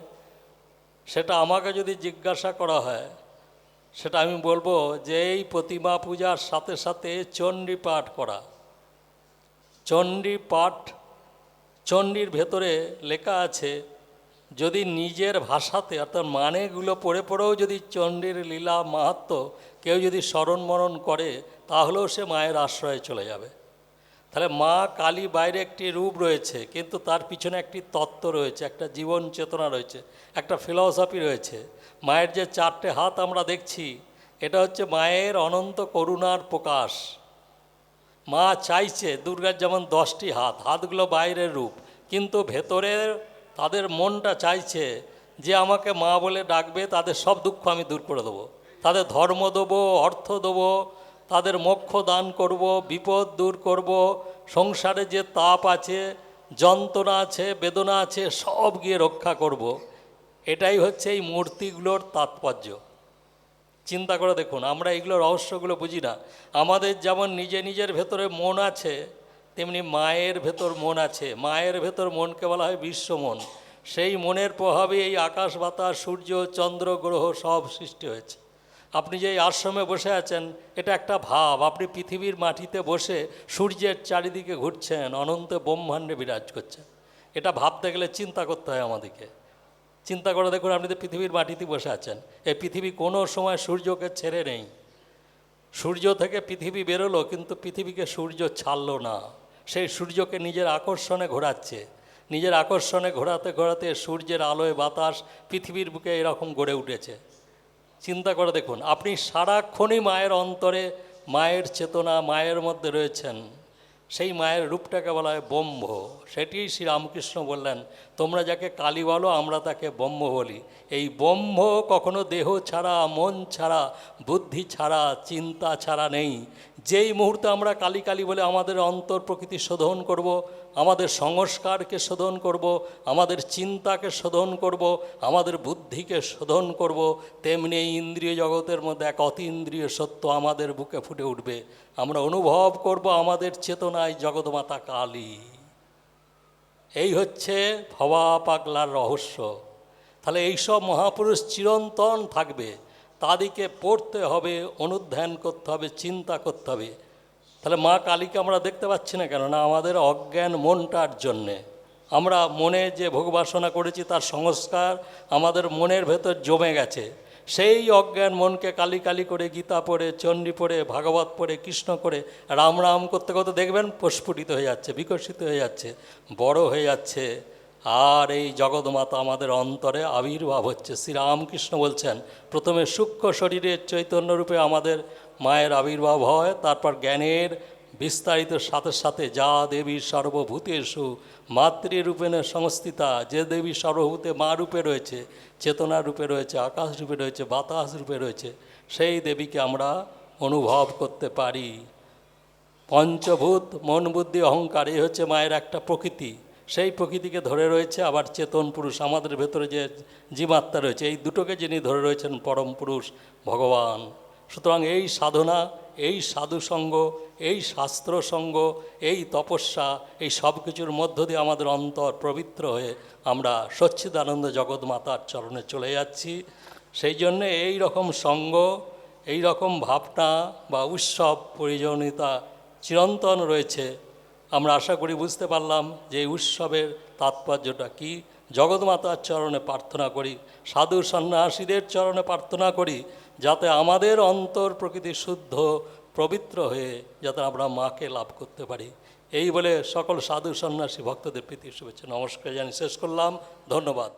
সেটা আমাকে যদি জিজ্ঞাসা করা হয় সেটা আমি বলবো যে এই প্রতিমা পূজার সাথে সাথে চণ্ডী পাঠ করা। চণ্ডী পাঠ, চণ্ডীর ভেতরে লেখা আছে যদি নিজের ভাষাতে অর্থাৎ মানেগুলো পড়ে পড়েও যদি চণ্ডীর লীলা মাহাত্ম্য কেউ যদি স্মরণ মরণ করে তাহলেও সে মায়ের আশ্রয়ে চলে যাবে। তাহলে মা কালী বাইরে একটি রূপ রয়েছে কিন্তু তার পিছনে একটি তত্ত্ব রয়েছে, একটা জীবন চেতনা রয়েছে, একটা ফিলসফি রয়েছে। মায়ের যে 4টে হাত আমরা দেখছি এটা হচ্ছে মায়ের অনন্ত করুণার প্রকাশ। মা চাইছে, দুর্গার যেমন 10টি হাত, হাতগুলো বাইরের রূপ কিন্তু ভেতরের তাদের মনটা চাইছে যে আমাকে মা বলে ডাকবে তাদের সব দুঃখ আমি দূর করে দেবো, তাদের ধর্ম দেবো, অর্থ দেবো, তাদের মোক্ষ দান করব, বিপদ দূর করব, সংসারে যে তাপ আছে, যন্ত্রণা আছে, বেদনা আছে, সব গিয়ে রক্ষা করব। এটাই হচ্ছে এই মূর্তিগুলোর তাৎপর্য। চিন্তা করে দেখুন, আমরা এগুলো রহস্যগুলো বুঝি না। আমাদের যেমন নিজের ভেতরে মন আছে, তেমনি মায়ের ভেতর মন আছে। মায়ের ভেতর মনকে বলা হয় বিশ্ব মন। সেই মনের প্রভাবে এই আকাশ বাতাস, সূর্য, চন্দ্র, গ্রহ সব সৃষ্টি হয়েছে। আপনি যে এই আশ্রমে বসে আছেন, এটা একটা ভাব। আপনি পৃথিবীর মাটিতে বসে সূর্যের চারিদিকে ঘুরছেন, অনন্ত ব্রহ্মাণ্ডে বিরাজ করছেন। এটা ভাবতে গেলে চিন্তা করতে হয় আমাদেরকে। চিন্তা করে দেখুন, আপনি তো পৃথিবীর মাটিতে বসে আছেন। এই পৃথিবী কোনো সময় সূর্যকে ছেড়ে নেই। সূর্য থেকে পৃথিবী বেরোলো, কিন্তু পৃথিবীকে সূর্য ছাড়লো না। সেই সূর্যকে নিজের আকর্ষণে ঘোরাচ্ছে। নিজের আকর্ষণে ঘোরাতে ঘোরাতে সূর্যের আলোয় বাতাস পৃথিবীর বুকে এরকম গড়ে উঠেছে। চিন্তা করে দেখুন, আপনি সারাক্ষণই মায়ের অন্তরে, মায়ের চেতনা, মায়ের মধ্যে রয়েছেন। সেই মায়ের রূপটাকে বলা হয় ব্রহ্ম। সেটি শ্রীরামকৃষ্ণ বললেন, তোমরা যাকে কালী বলো, আমরা তাকে ব্রহ্ম বলি। এই ব্রহ্ম কখনো দেহ ছাড়া, মন ছাড়া, বুদ্ধি ছাড়া, চিন্তা ছাড়া নেই। যেই মুহূর্তে আমরা কালী কালী বলে আমাদের অন্তর প্রকৃতি শোধন করব, আমাদের সংস্কারকে শোধন করব, আমাদের চিন্তাকে শোধন করব, আমাদের বুদ্ধিকে শোধন করব, তেমনি এই ইন্দ্রিয় জগতের মধ্যে এক অতীন্দ্রিয় সত্য আমাদের বুকে ফুটে উঠবে। আমরা অনুভব করব আমাদের চেতনায় জগৎমাতা কালী। এই হচ্ছে ভবা পাগলার রহস্য। তাহলে এইসব মহাপুরুষ চিরন্তন থাকবে, তাদেরকে পড়তে হবে, অনুধ্যান করতে হবে, চিন্তা করতে হবে। তাহলে মা কালীকে আমরা দেখতে পাচ্ছি না কেন? না, আমাদের অজ্ঞান মনটার জন্যে। আমরা মনে যে ভোগবাসনা করেছি তার সংস্কার আমাদের মনের ভেতর জমে গেছে। সেই অজ্ঞান মনকে কালী কালী করে, গীতা পড়ে, চণ্ডী পড়ে, ভাগবত পড়ে, কৃষ্ণ করে, রাম রাম করতে করতে দেখবেন প্রস্ফুটিত হয়ে যাচ্ছে, বিকশিত হয়ে যাচ্ছে, বড় হয়ে যাচ্ছে। আর এই জগৎমাতা আমাদের অন্তরে আবির্ভাব হচ্ছে। শ্রীরামকৃষ্ণ বলছেন, প্রথমে সূক্ষ্ম শরীরের চৈতন্যরূপে আমাদের মায়ের আবির্ভাব হয়, তারপর জ্ঞানের বিস্তারিত সাথে সাথে যা দেবী সর্বভূতেষু মাতৃরূপেণ সংস্থিতা, যে দেবী সর্বভূতে মা রূপে রয়েছে, চেতনা রূপে রয়েছে, আকাশ রূপে রয়েছে, বাতাস রূপে রয়েছে, সেই দেবীকে আমরা অনুভব করতে পারি। পঞ্চভূত মন বুদ্ধি অহংকার, এই হচ্ছে মায়ের একটা প্রকৃতি। সেই প্রকৃতিকে ধরে রয়েছে আবার চেতন পুরুষ, আমাদের ভেতরে যে জীবাত্মা রয়েছে, এই দুটোকে যিনি ধরে রয়েছেন পরম পুরুষ ভগবান। সুতরাং এই সাধনা, এই সাধুসঙ্গ, এই শাস্ত্রসঙ্গ, এই তপস্যা, এই সব কিছুর মধ্য দিয়ে আমাদের অন্তর পবিত্র হয়ে আমরা সচ্চিদানন্দ জগৎমাতার চরণে চলে যাচ্ছি। সেই জন্যে এই রকম সঙ্গ, এই রকম ভাবনা বা উৎসব প্রয়োজনীয়তা চিরন্তন রয়েছে। আমরা আশা করি বুঝতে পারলাম যে এই উৎসবের তাৎপর্যটা কী। জগৎমাতার চরণে প্রার্থনা করি, সাধু সন্ন্যাসীদের চরণে প্রার্থনা করি, যাতে আমাদের অন্তর প্রকৃতি শুদ্ধ পবিত্র হয়ে যাতে আমরা মাকে লাভ করতে পারি। এই বলে সকল সাধু সন্ন্যাসী ভক্তদের প্রীতি শুভেচ্ছা নমস্কার জানিয়ে শেষ করলাম। ধন্যবাদ।